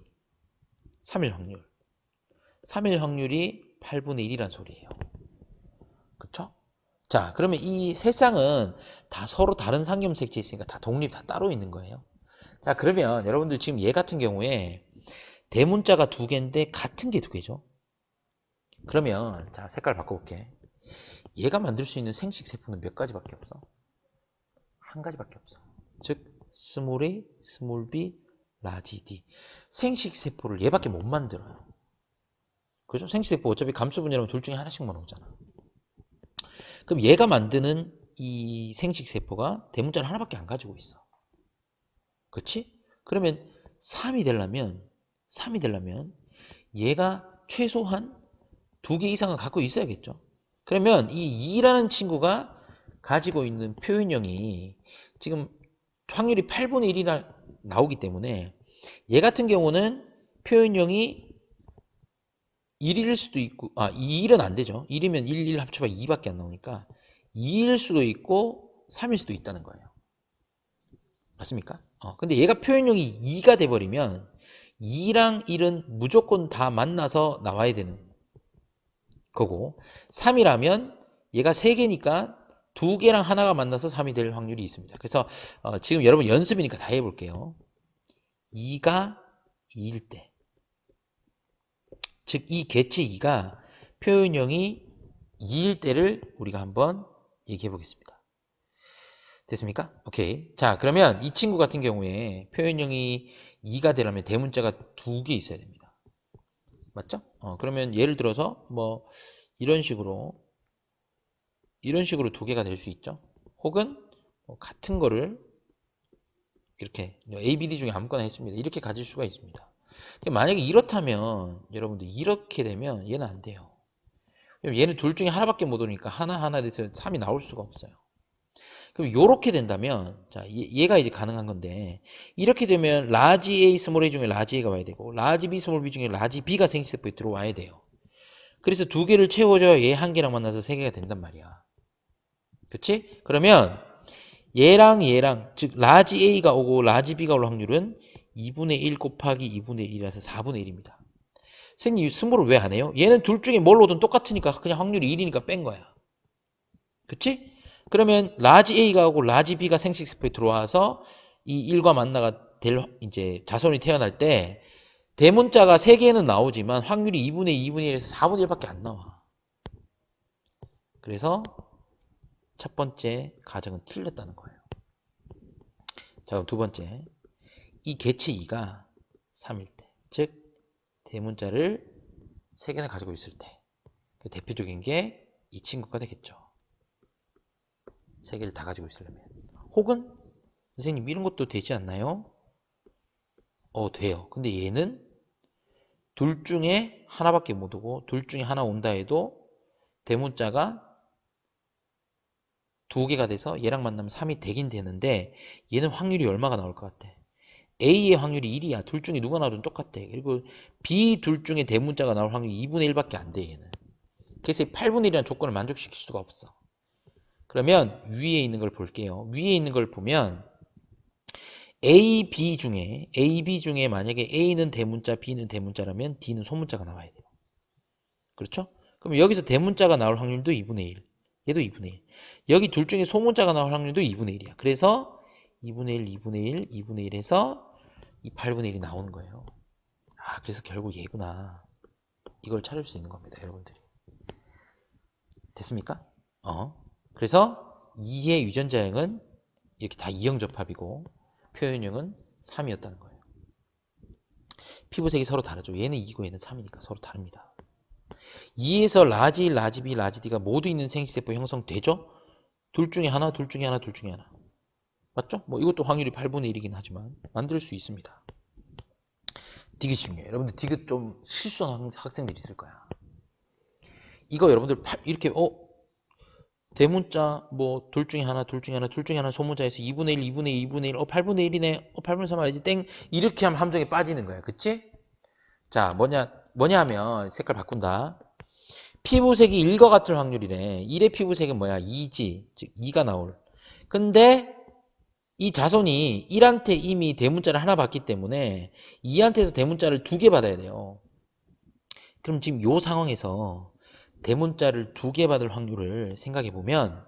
3일 확률. 3일 확률이 8분의 1이란 소리예요. 그쵸? 자, 그러면 이 세 쌍은 다 서로 다른 상경색체 있으니까 다 독립, 다 따로 있는 거예요. 자, 그러면 여러분들 지금 얘 같은 경우에 대문자가 2개인데 같은 게 2개죠. 그러면 자, 색깔 바꿔볼게. 얘가 만들 수 있는 생식 세포는 몇 가지밖에 없어? 한 가지밖에 없어. 즉 스몰 a, 스몰 b, 라지 d. 생식 세포를 얘밖에 못 만들어요. 그죠? 생식 세포 어차피 감수분열하면 둘 중에 하나씩만 오잖아. 그럼 얘가 만드는 이 생식 세포가 대문자를 하나밖에 안 가지고 있어. 그렇지? 그러면 3이 되려면 얘가 최소한 2개 이상은 갖고 있어야겠죠. 그러면 이 2라는 친구가 가지고 있는 표현형이 지금 확률이 8분의 1이나 나오기 때문에 얘 같은 경우는 표현형이 1일 수도 있고 2일은 안 되죠. 1이면 1 합쳐봐 2밖에 안 나오니까 2일 수도 있고 3일 수도 있다는 거예요. 맞습니까? 근데 얘가 표현형이 2가 돼버리면 2랑 1은 무조건 다 만나서 나와야 되는 거고 3이라면 얘가 3개니까 2개랑 하나가 만나서 3이 될 확률이 있습니다. 그래서 지금 여러분 연습이니까 다 해볼게요. 2가 2일 때, 즉 이 개체 2가 표현형이 2일 때를 우리가 한번 얘기해 보겠습니다. 됐습니까? 오케이. 자, 그러면 이 친구 같은 경우에 표현형이 2가 되려면 대문자가 2개 있어야 됩니다. 맞죠? 그러면 예를 들어서 뭐 이런 식으로 2개가 될 수 있죠. 혹은 뭐 같은 거를 이렇게 A, B, D 중에 아무거나 했습니다. 이렇게 가질 수가 있습니다. 만약에 이렇다면 여러분들 이렇게 되면 얘는 안 돼요. 얘는 둘 중에 하나밖에 못 오니까 하나 돼서 3이 나올 수가 없어요. 그럼 이렇게 된다면 자 얘가 이제 가능한 건데 이렇게 되면 라지 A, 스몰 a 중에 라지 A가 와야 되고 라지 B, 스몰 b 중에 라지 B가 생식세포에 들어와야 돼요. 그래서 2개를 채워줘야 얘 1개랑 만나서 3개가 된단 말이야. 그치? 그러면 얘랑 즉 라지 A가 오고 라지 B가 올 확률은 2분의 1 곱하기 2분의 1이라서 4분의 1입니다. 선생님 스몰을 왜 안 해요? 얘는 둘 중에 뭘 오든 똑같으니까 그냥 확률이 1이니까 뺀 거야. 그치? 그러면 라지 A가 오고 라지 B가 생식세포에 들어와서 이 1과 만나가 될 이제 자손이 태어날 때 대문자가 3개는 나오지만 확률이 2분의 2분의 1에서 4분의 1밖에 안 나와. 그래서 첫 번째 가정은 틀렸다는 거예요. 자, 그럼 두 번째. 이 개체 2가 3일 때, 즉 대문자를 3개나 가지고 있을 때 그 대표적인 게 이 친구가 되겠죠. 3개를 다 가지고 있으려면. 혹은 선생님 이런 것도 되지 않나요? 돼요. 근데 얘는 둘 중에 하나밖에 못 오고 둘 중에 하나 온다 해도 대문자가 2개가 돼서 얘랑 만나면 3이 되긴 되는데 얘는 확률이 얼마가 나올 것 같아? A의 확률이 1이야. 둘 중에 누가 나오든 똑같아. 그리고 B 둘 중에 대문자가 나올 확률이 2분의 1밖에 안 돼, 얘는. 그래서 8분의 1이라는 조건을 만족시킬 수가 없어. 그러면 위에 있는 걸 볼게요. 위에 있는 걸 보면 A, B 중에 만약에 A는 대문자, B는 대문자라면 D는 소문자가 나와야 돼요. 그렇죠? 그럼 여기서 대문자가 나올 확률도 2분의 1. 얘도 2분의 1. 여기 둘 중에 소문자가 나올 확률도 2분의 1이야. 그래서 2분의 1, 2분의 1, 2분의 1에서 이 8분의 1이 나오는 거예요. 그래서 결국 얘구나. 이걸 찾을 수 있는 겁니다, 여러분들이. 됐습니까? 그래서 2의 유전자형은 이렇게 다 2형 접합이고 표현형은 3이었다는 거예요. 피부색이 서로 다르죠. 얘는 2고 얘는 3이니까 서로 다릅니다. 2에서 라지 1, 라지 B, 라지 D가 모두 있는 생식세포 형성되죠? 둘 중에 하나, 둘 중에 하나, 둘 중에 하나. 맞죠? 뭐 이것도 확률이 8분의 1이긴 하지만 만들 수 있습니다. 디귿이 중요해요. 여러분들 디귿 좀 실수하는 학생들이 있을 거야. 이거 여러분들 이렇게 대문자 뭐 둘 중에 하나, 둘 중에 하나, 둘 중에 하나 소문자에서 2분의 1, 2분의 2, 2분의 1, 8분의 1이네, 8분의 3 알지? 땡 이렇게 하면 함정에 빠지는 거야. 그치? 자 뭐냐 하면 색깔 바꾼다. 피부색이 1과 같을 확률이래. 1의 피부색은 뭐야? 2지. 즉 2가 나올. 근데 이 자손이 1한테 이미 대문자를 하나 받기 때문에 2한테서 대문자를 2개 받아야 돼요. 그럼 지금 이 상황에서 대문자를 2개 받을 확률을 생각해 보면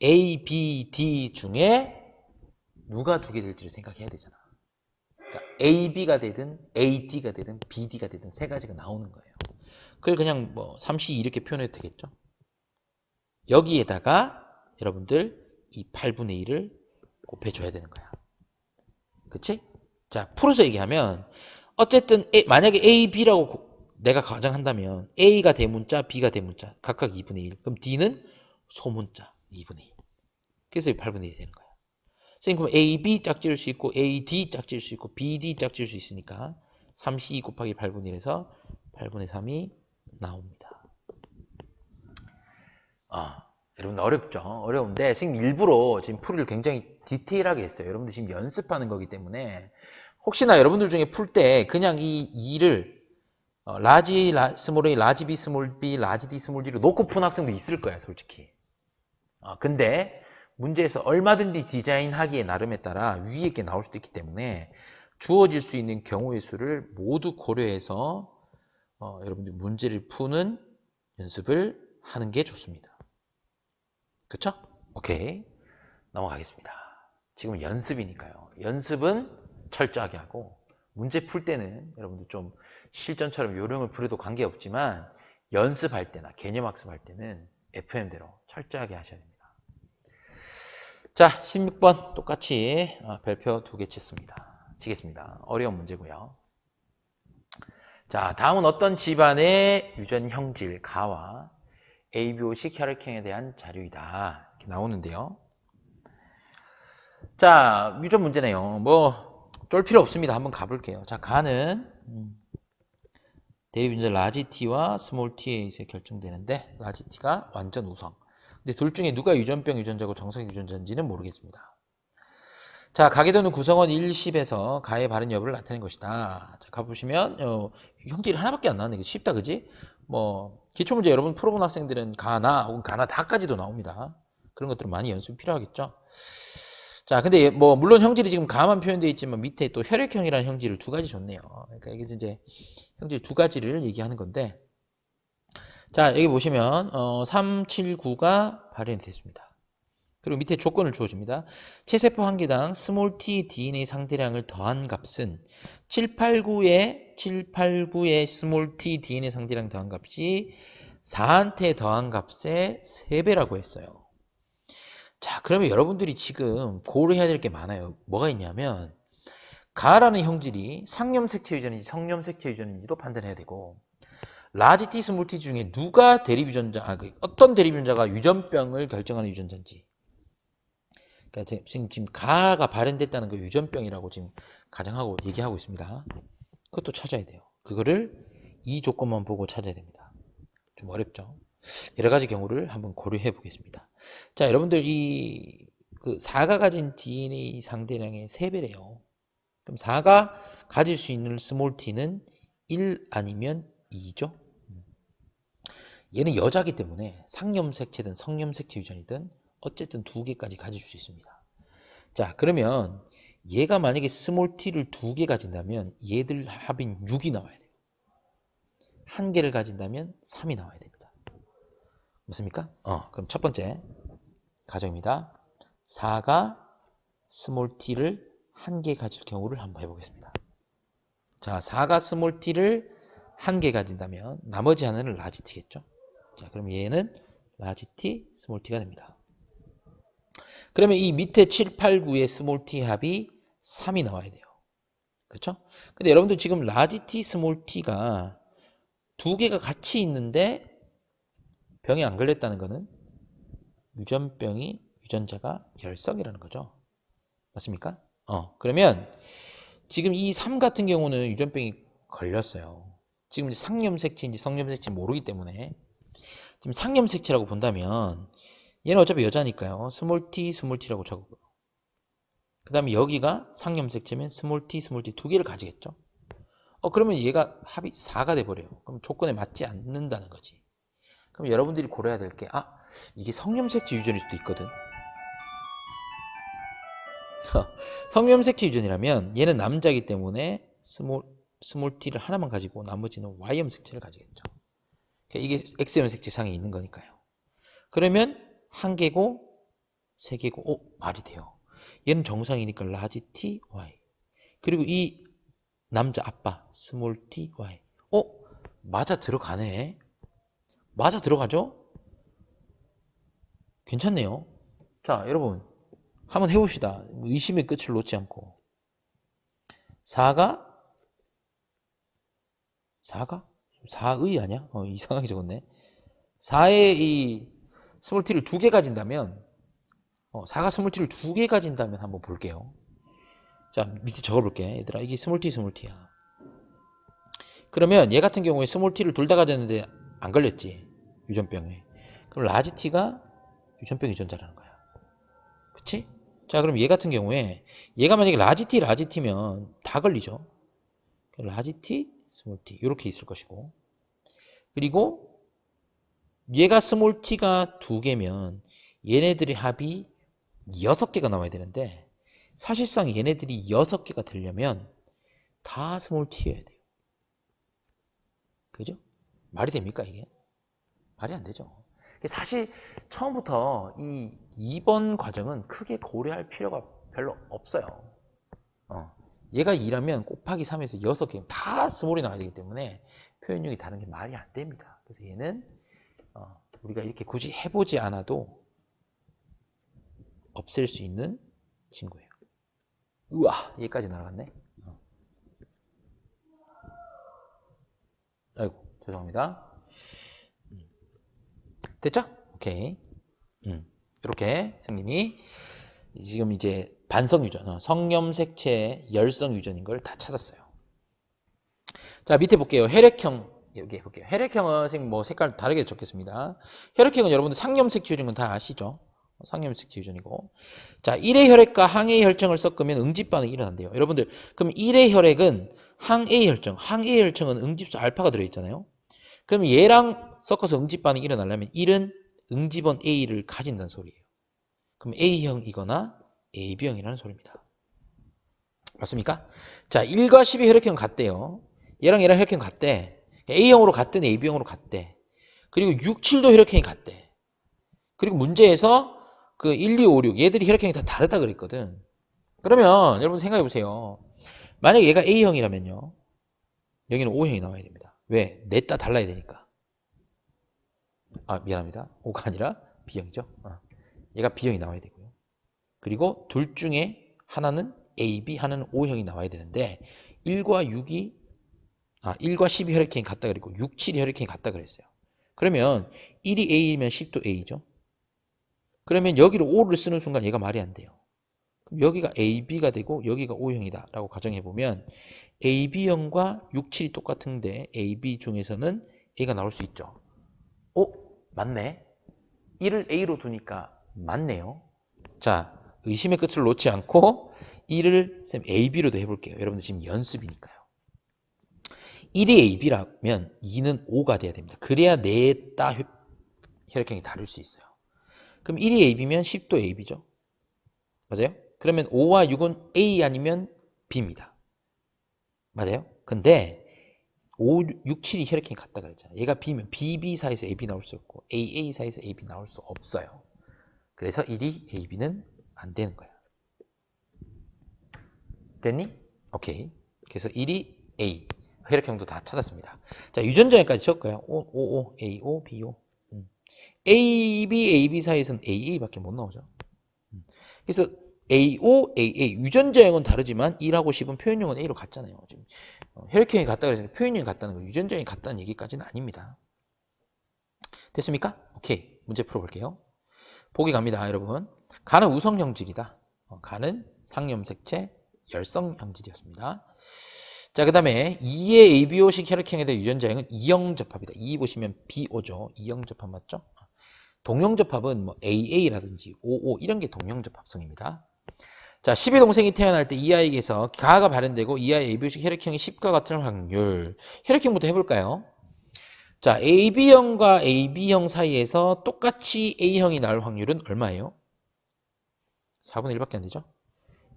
A, B, D 중에 누가 2개 될지를 생각해야 되잖아. 그러니까 A, B가 되든 A, D가 되든 B, D가 되든 세 가지가 나오는 거예요. 그걸 그냥 뭐 3C 이렇게 표현해도 되겠죠. 여기에다가 여러분들 이 8분의 1을 곱해줘야 되는 거야. 그치? 자, 풀어서 얘기하면 어쨌든 만약에 A, B라고 내가 가정한다면 A가 대문자, B가 대문자 각각 2분의 1. 그럼 D는 소문자 2분의 1. 그래서 8분의 1이 되는 거야. 선생님 그럼 A, B 짝지을 수 있고 A, D 짝지을 수 있고 B, D 짝지을 수 있으니까 3C 곱하기 8분의 1에서 8분의 3이 나옵니다. 여러분 어렵죠? 어려운데 선생님 일부러 지금 풀이를 굉장히 디테일하게 했어요. 여러분들 지금 연습하는 거기 때문에 혹시나 여러분들 중에 풀 때 그냥 이 2를 라지 스몰 A, 라지 B, 스몰 B, 라지 D, 스몰 D로 놓고 푼 학생도 있을 거야, 솔직히. 근데 문제에서 얼마든지 디자인하기에 나름에 따라 위에 게 나올 수도 있기 때문에 주어질 수 있는 경우의 수를 모두 고려해서 여러분들 문제를 푸는 연습을 하는 게 좋습니다. 그쵸? 오케이. 넘어가겠습니다. 지금 연습이니까요. 연습은 철저하게 하고 문제 풀 때는 여러분들 좀 실전처럼 요령을 부려도 관계없지만 연습할 때나 개념학습할 때는 FM대로 철저하게 하셔야 됩니다. 자, 16번 똑같이 별표 2개 치겠습니다. 어려운 문제고요. 자, 다음은 어떤 집안의 유전 형질 가와 ABO식 혈액형에 대한 자료이다. 이렇게 나오는데요. 자, 유전 문제네요. 뭐 쫄 필요 없습니다. 한번 가볼게요. 자, 가는 대립 유전 라지 T와 스몰 T에 결정되는데 라지 T가 완전 우성. 근데 둘 중에 누가 유전병 유전자고 정상 유전자인지는 모르겠습니다. 자, 가게 되는 구성원 1, 10에서 가의 발현 여부를 나타낸 것이다. 자, 가보시면 형질이 하나밖에 안 나왔네. 이거 쉽다, 그지? 뭐 기초문제 여러분 풀어본 학생들은 가나 혹은 가나 다까지도 나옵니다. 그런 것들은 많이 연습이 필요하겠죠. 자, 근데 뭐 물론 형질이 지금 가만 표현되어 있지만 밑에 또 혈액형이라는 형질을 2가지 줬네요. 그러니까 이게 이제 형질 2가지를 얘기하는 건데, 자, 여기 보시면 3, 7, 9가 발현이 됐습니다. 그리고 밑에 조건을 주어줍니다. 체세포 한 개당 스몰 t DNA 상대량을 더한 값은 789의 스몰 t DNA 상대량 더한 값이 4한테 더한 값의 3배라고 했어요. 자, 그러면 여러분들이 지금 고려해야 될 게 많아요. 뭐가 있냐면 가라는 형질이 상염색체 유전인지 성염색체 유전인지도 판단해야 되고, 라지 T, 스몰 T 중에 누가 대립 유전자, 어떤 대립 유전자가 유전병을 결정하는 유전자인지. 그러니까 지금 가가 발현됐다는 거 유전병이라고 지금 가정하고 얘기하고 있습니다. 그것도 찾아야 돼요. 그거를 이 조건만 보고 찾아야 됩니다. 좀 어렵죠? 여러 가지 경우를 한번 고려해 보겠습니다. 자, 여러분들 그 4가 가진 DNA 상대량의 3배래요. 그럼 4가 가질 수 있는 스몰 t는 1 아니면 2죠. 얘는 여자기 때문에 상염색체든 성염색체 유전이든 어쨌든 2개까지 가질 수 있습니다. 자, 그러면 얘가 만약에 스몰 t를 2개 가진다면 얘들 합인 6이 나와야 돼요. 1개를 가진다면 3이 나와야 됩니다. 맞습니까? 그럼 첫 번째 가정입니다. 4가 스몰 t를 1개 가질 경우를 한번 해보겠습니다. 자, 4가 스몰 t를 1개 가진다면 나머지 하나는 라지 t겠죠. 자, 그럼 얘는 라지 t, 스몰 t가 됩니다. 그러면 이 밑에 7, 8, 9의 스몰 t 합이 3이 나와야 돼요. 그렇죠? 근데 여러분들 지금 라지 t, 스몰 t가 2개가 같이 있는데 병이 안 걸렸다는 거는 유전자가 열성이라는 거죠. 맞습니까? 그러면 지금 이 3 같은 경우는 유전병이 걸렸어요. 지금 상염색체인지 성염색체인지 모르기 때문에 지금 상염색체라고 본다면 얘는 어차피 여자니까요. 스몰 t라고 적어요. 그 다음에 여기가 상염색체면 스몰 t 2개를 가지겠죠. 그러면 얘가 합이 4가 돼버려요. 그럼 조건에 맞지 않는다는 거지. 그럼 여러분들이 고려해야 될 게, 이게 성염색체 유전일 수도 있거든. 성염색체 유전이라면 얘는 남자이기 때문에 스몰 t를 하나만 가지고 나머지는 Y염색체를 가지겠죠. 이게 X염색체 상에 있는 거니까요. 그러면 1개고 3개고 말이 돼요. 얘는 정상이니까 라지 T, Y. 그리고 이 남자 아빠 스몰 T, Y. 맞아 들어가네. 맞아 들어가죠? 괜찮네요. 자, 여러분 한번 해봅시다. 의심의 끝을 놓지 않고. 4가 4의 아니야? 이상하게 적었네. 4의 이 스몰 t를 2개 가진다면 4가 스몰 t를 2개 가진다면 한번 볼게요. 자, 밑에 적어볼게. 얘들아, 이게 스몰 t야. 그러면 얘 같은 경우에 스몰 t를 둘 다 가졌는데 안 걸렸지. 유전병에. 그럼 라지 t가 유전병 유전자라는 거야. 그치? 자, 그럼 얘 같은 경우에 얘가 만약에 라지 t면 다 걸리죠. 라지 t, 스몰 t 이렇게 있을 것이고, 그리고 얘가 스몰 t가 2개면 얘네들의 합이 6개가 나와야 되는데 사실상 얘네들이 6개가 되려면 다 스몰 t여야 돼요. 그죠? 말이 됩니까 이게? 말이 안 되죠. 사실 처음부터 이 2번 과정은 크게 고려할 필요가 별로 없어요. 얘가 2라면 곱하기 3에서 6개 다 스몰이 나와야 되기 때문에 표현력이 다른 게 말이 안 됩니다. 그래서 얘는 우리가 이렇게 굳이 해보지 않아도 없앨 수 있는 친구예요. 우와, 얘까지 날아갔네. 아이고, 죄송합니다. 됐죠? 오케이. 이렇게 선생님이 지금 이제 반성 유전, 성염색체 열성 유전인 걸 다 찾았어요. 자, 밑에 볼게요. 혈액형 여기 볼게요. 혈액형은 선생님 뭐 색깔 다르게 적겠습니다. 혈액형은 여러분들 상염색체 유전인 건 다 아시죠? 상염색체 유전이고. 자, 1의 혈액과 항A 혈청을 섞으면 응집 반응이 일어난대요. 여러분들 그럼 1의 혈액은 항A 혈청, 항A 혈청은 응집수 알파가 들어있잖아요. 그럼 얘랑 섞어서 응집 반응이 일어나려면 1은 응집원 A를 가진다는 소리예요. 그럼 A형이거나 AB형이라는 소리입니다. 맞습니까? 자, 1과 10의 혈액형 같대요. 얘랑 혈액형 같대. A형으로 같든 AB형으로 같대. 그리고 6, 7도 혈액형이 같대. 그리고 문제에서 그 1, 2, 5, 6 얘들이 혈액형이 다 다르다 그랬거든. 그러면 여러분 생각해 보세요. 만약에 얘가 A형이라면요. 여기는 O형이 나와야 됩니다. 왜? 넷 다 달라야 되니까. 아, 미안합니다. O가 아니라 B형이죠. 얘가 B형이 나와야 되고요. 그리고 둘 중에 하나는 AB, 하나는 O형이 나와야 되는데 1과 6이 1과 10이 혈액형이 같다 그랬고 6, 7이 혈액형이 같다 그랬어요. 그러면 1이 A이면 10도 A죠. 그러면 여기로 O를 쓰는 순간 얘가 말이 안 돼요. 그럼 여기가 AB가 되고 여기가 O형이다 라고 가정해보면 AB형과 6, 7이 똑같은데 AB 중에서는 A가 나올 수 있죠. 맞네. 1을 A로 두니까 맞네요. 자, 의심의 끝을 놓지 않고 1을 AB로도 해볼게요. 여러분들 지금 연습이니까요. 1이 AB라면 2는 O가 돼야 됩니다. 그래야 넷다 혈액형이 다를 수 있어요. 그럼 1이 AB면 10도 AB죠. 맞아요? 그러면 5와 6은 A 아니면 B입니다. 맞아요? 근데 5, 6, 7이 혈액형이 같다 그랬잖아요. 얘가 B면 BB 사이에서 AB 나올 수 없고 AA 사이에서 AB 나올 수 없어요. 그래서 1이 AB는 안 되는 거야. 됐니? 오케이. 그래서 1이 A. 혈액형도 다 찾았습니다. 자, 유전자에까지 적을까요? OO, AO, BO. AB, AB 사이에서는 AA밖에 못 나오죠. 그래서 AO, AA 유전자형은 다르지만 1하고 10은 표현형은 A로 같잖아요. 지금 혈액형이 같다 그래서 표현형이 같다는 거, 유전자형이 같다는 얘기까지는 아닙니다. 됐습니까? 오케이. 문제 풀어볼게요. 보기 갑니다, 여러분. 간은 우성 형질이다. 간은 상염색체 열성 형질이었습니다. 자, 그 다음에 2의 ABO식 혈액형에 대한 유전자형은 이형접합이다. 2 보시면 BO죠. 이형접합 맞죠? 동형접합은 뭐 AA라든지 OO 이런 게 동형접합성입니다. 자, 10의 동생이 태어날 때 이 아이에게서 가가 발현되고 이 아이 ABO식 혈액형이 10과 같은 확률. 혈액형부터 해볼까요? 자, AB형과 AB형 사이에서 똑같이 A형이 나올 확률은 얼마예요? 4분의 1밖에 안 되죠?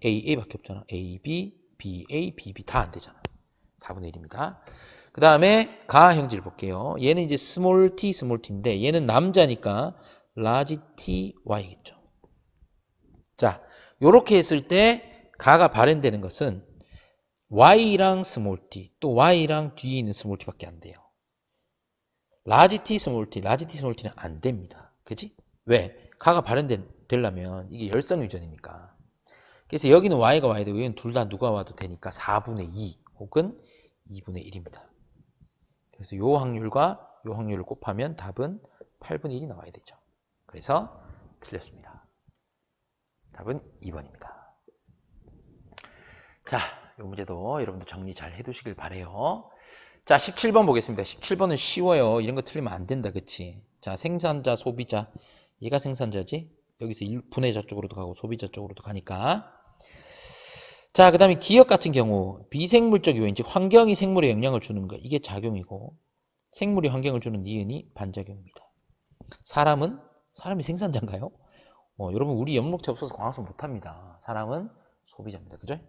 AA밖에 없잖아. AB, BA, BB 다 안 되잖아. 4분의 1입니다. 그 다음에 가 형질 볼게요. 얘는 이제 스몰 t, 스몰 t인데 얘는 남자니까 라지 t, y겠죠. 자, 요렇게 했을 때 가가 발현되는 것은 y랑 스몰 t, 또 y랑 뒤에 있는 스몰 t밖에 안 돼요. 라지 t, 스몰 t, 라지 t, 스몰 t는 안 됩니다. 그지? 왜? 가가 발현되려면 이게 열성 유전이니까. 그래서 여기는 y가 와야 되고 여기는 둘 다 누가 와도 되니까 4분의 2 혹은 2분의 1입니다. 그래서 요 확률과 요 확률을 곱하면 답은 8분의 1이 나와야 되죠. 그래서 틀렸습니다. 답은 2번입니다. 자, 이 문제도 여러분들 정리 잘 해두시길 바래요. 자, 17번 보겠습니다. 17번은 쉬워요. 이런 거 틀리면 안 된다, 그치? 자, 생산자, 소비자. 얘가 생산자지? 여기서 분해자 쪽으로도 가고 소비자 쪽으로도 가니까. 자, 그 다음에 기억 같은 경우 비생물적 요인, 즉 환경이 생물에 영향을 주는 거, 이게 작용이고 생물이 환경을 주는 니은이 반작용입니다. 사람이 생산자인가요? 여러분 우리 엽록체 없어서 광합성 못합니다. 사람은 소비자입니다. 그죠?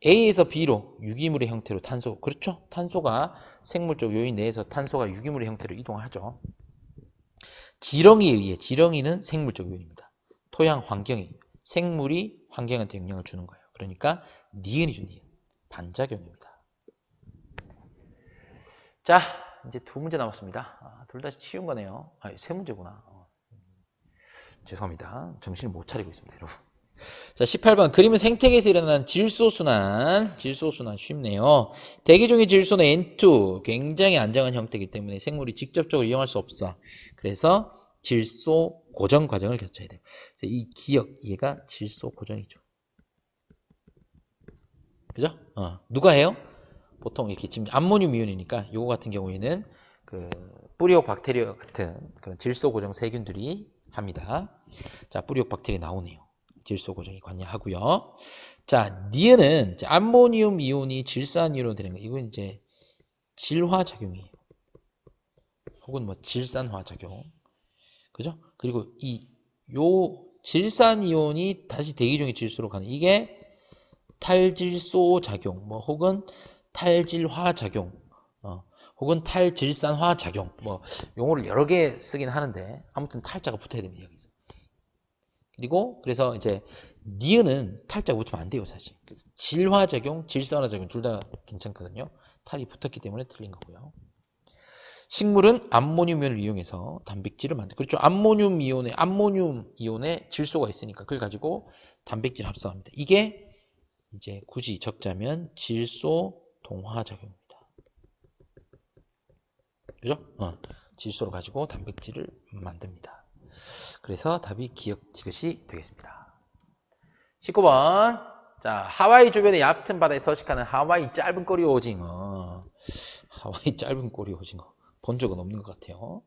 A에서 B로 유기물의 형태로 탄소, 그렇죠? 탄소가 생물적 요인 내에서 탄소가 유기물의 형태로 이동하죠. 지렁이에 의해, 지렁이는 생물적 요인입니다. 토양 환경이, 생물이 환경한테 영향을 주는 거예요. 그러니까 니은이죠, 니은. 반작용입니다. 자, 이제 두 문제 남았습니다. 둘 다 쉬운 거네요. 세 문제구나. 죄송합니다. 정신을 못 차리고 있습니다, 여러분. 자, 18번. 그림은 생태계에서 일어나는 질소순환 쉽네요. 대기 중의 질소는 N2. 굉장히 안정한 형태이기 때문에 생물이 직접적으로 이용할 수 없어. 그래서 질소 고정 과정을 거쳐야 돼요. 그래서 이 기억, 얘가 질소 고정이죠. 그죠? 누가 해요? 보통 이렇게 지금 암모늄 이온이니까 요거 같은 경우에는 그 뿌리옥 박테리아 같은 그런 질소 고정 세균들이 합니다. 자, 뿌리옥 박테리아 나오네요. 질소 고정이 관여하고요. 자, 니은은 암모늄 이온이 질산 이온으로 되는 거. 이건 이제 질화 작용이에요. 혹은 뭐 질산화 작용. 그죠? 그리고 요 질산 이온이 다시 대기 중의 질소로 가는 이게 탈질소 작용, 뭐 혹은 탈질화 작용, 혹은 탈질산화 작용. 뭐 용어를 여러 개 쓰긴 하는데 아무튼 탈자가 붙어야 됩니다. 여기서. 그리고 그래서 이제 니은은 탈자가 붙으면 안 돼요, 사실. 그래서 질화 작용, 질산화 작용 둘 다 괜찮거든요. 탈이 붙었기 때문에 틀린 거고요. 식물은 암모늄 이온을 이용해서 단백질을 만들고, 그렇죠. 암모늄 이온에 질소가 있으니까 그걸 가지고 단백질을 합성합니다. 이게 이제 굳이 적자면 질소 동화 작용입니다. 그죠? 질소를 가지고 단백질을 만듭니다. 그래서 답이 기억 지그시 되겠습니다. 19번. 자, 하와이 주변의 얕은 바다에 서식하는 하와이 짧은 꼬리 오징어. 하와이 짧은 꼬리 오징어. 본 적은 없는 것 같아요.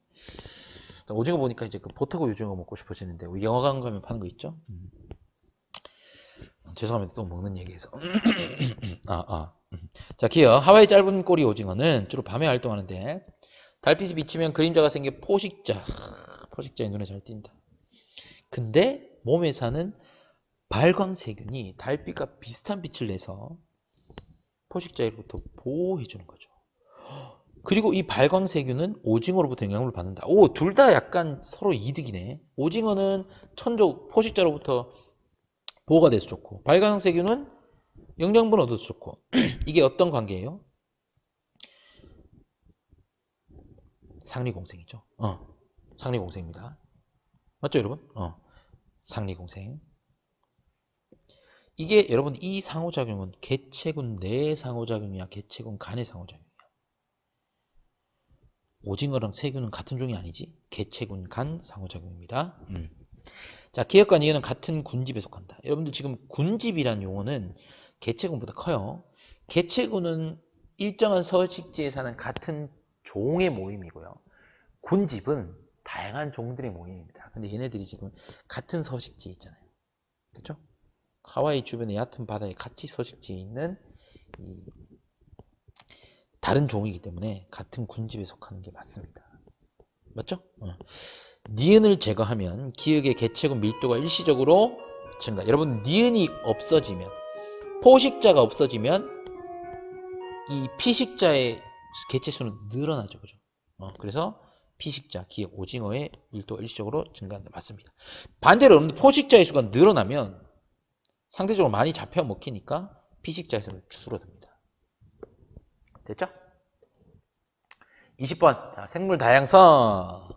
오징어 보니까 이제 그 보태고 오징어 먹고 싶어지는데, 영화관 가면 파는 거 있죠? 죄송합니다. 또 먹는 얘기해서. 자, 기억. 하와이 짧은 꼬리 오징어는 주로 밤에 활동하는데, 달빛이 비치면 그림자가 생겨 포식자. 포식자의 눈에 잘 띈다. 근데 몸에 사는 발광세균이 달빛과 비슷한 빛을 내서 포식자로부터 보호해주는 거죠. 그리고 이 발광세균은 오징어로부터 영향을 받는다. 둘 다 약간 서로 이득이네. 오징어는 포식자로부터 보호가 돼서 좋고, 발광세균은 영양분 얻어서 좋고. 이게 어떤 관계예요? 상리공생이죠. 상리공생입니다. 맞죠, 여러분? 상리공생. 이게 여러분 이 상호작용은 개체군 내 상호작용이야, 개체군 간의 상호작용이야. 오징어랑 세균은 같은 종이 아니지? 개체군 간 상호작용입니다. 자, 기억과 니은은 같은 군집에 속한다. 여러분들 지금 군집이란 용어는 개체군보다 커요. 개체군은 일정한 서식지에 사는 같은 종의 모임이고요. 군집은 다양한 종들의 모임입니다. 근데 얘네들이 지금 같은 서식지에 있잖아요. 그렇죠? 하와이 주변의 얕은 바다에 같이 서식지에 있는 다른 종이기 때문에 같은 군집에 속하는 게 맞습니다. 맞죠? 니은을 제거하면 기역의 개체군 밀도가 일시적으로 증가. 여러분, 니은이 없어지면, 포식자가 없어지면 이 피식자의 개체수는 늘어나죠. 그죠? 그래서 피식자, 기역, 오징어의 밀도가 일시적으로 증가한다. 맞습니다. 반대로 여러분, 포식자의 수가 늘어나면 상대적으로 많이 잡혀 먹히니까 피식자의 수는 줄어듭니다. 됐죠? 20번. 자, 생물 다양성.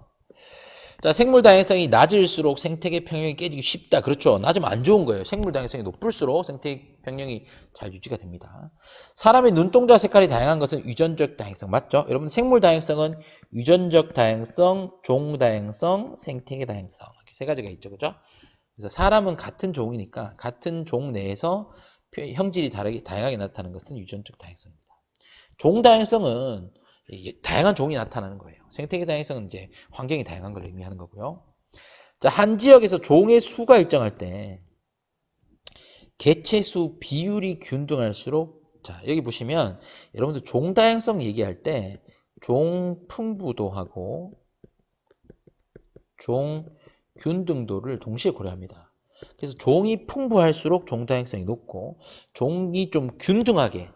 자, 생물 다양성이 낮을수록 생태계 평형이 깨지기 쉽다. 그렇죠. 낮으면 안 좋은 거예요. 생물 다양성이 높을수록 생태계 평형이 잘 유지가 됩니다. 사람의 눈동자 색깔이 다양한 것은 유전적 다양성. 맞죠? 여러분, 생물 다양성은 유전적 다양성, 종 다양성, 생태계 다양성. 이렇게 세 가지가 있죠. 그죠? 그래서 사람은 같은 종이니까 같은 종 내에서 형질이 다양하게 나타나는 것은 유전적 다양성입니다. 종 다양성은 다양한 종이 나타나는 거예요. 생태계 다양성은 이제 환경이 다양한 걸 의미하는 거고요. 자, 한 지역에서 종의 수가 일정할 때 개체수 비율이 균등할수록, 자, 여기 보시면 여러분들 종 다양성 얘기할 때 종 풍부도하고 종 균등도를 동시에 고려합니다. 그래서 종이 풍부할수록 종 다양성이 높고, 종이 좀 균등하게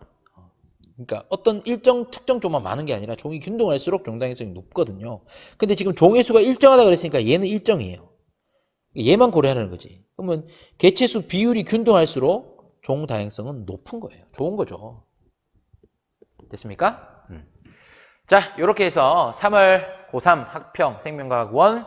그러니까 어떤 일정 특정 종만 많은 게 아니라 종이 균등할수록 종 다양성이 높거든요. 근데 지금 종의 수가 일정하다 그랬으니까 얘는 일정이에요. 얘만 고려하는 거지. 그러면 개체수 비율이 균등할수록 종 다양성은 높은 거예요. 좋은 거죠. 됐습니까? 자, 이렇게 해서 3월 고3 학평 생명과학 1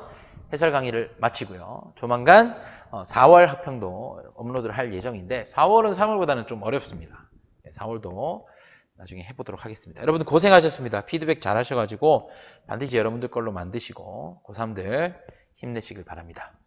해설 강의를 마치고요. 조만간 4월 학평도 업로드를 할 예정인데 4월은 3월보다는 좀 어렵습니다. 4월도 나중에 해보도록 하겠습니다. 여러분들 고생하셨습니다. 피드백 잘 하셔가지고 반드시 여러분들 걸로 만드시고 고3들 힘내시길 바랍니다.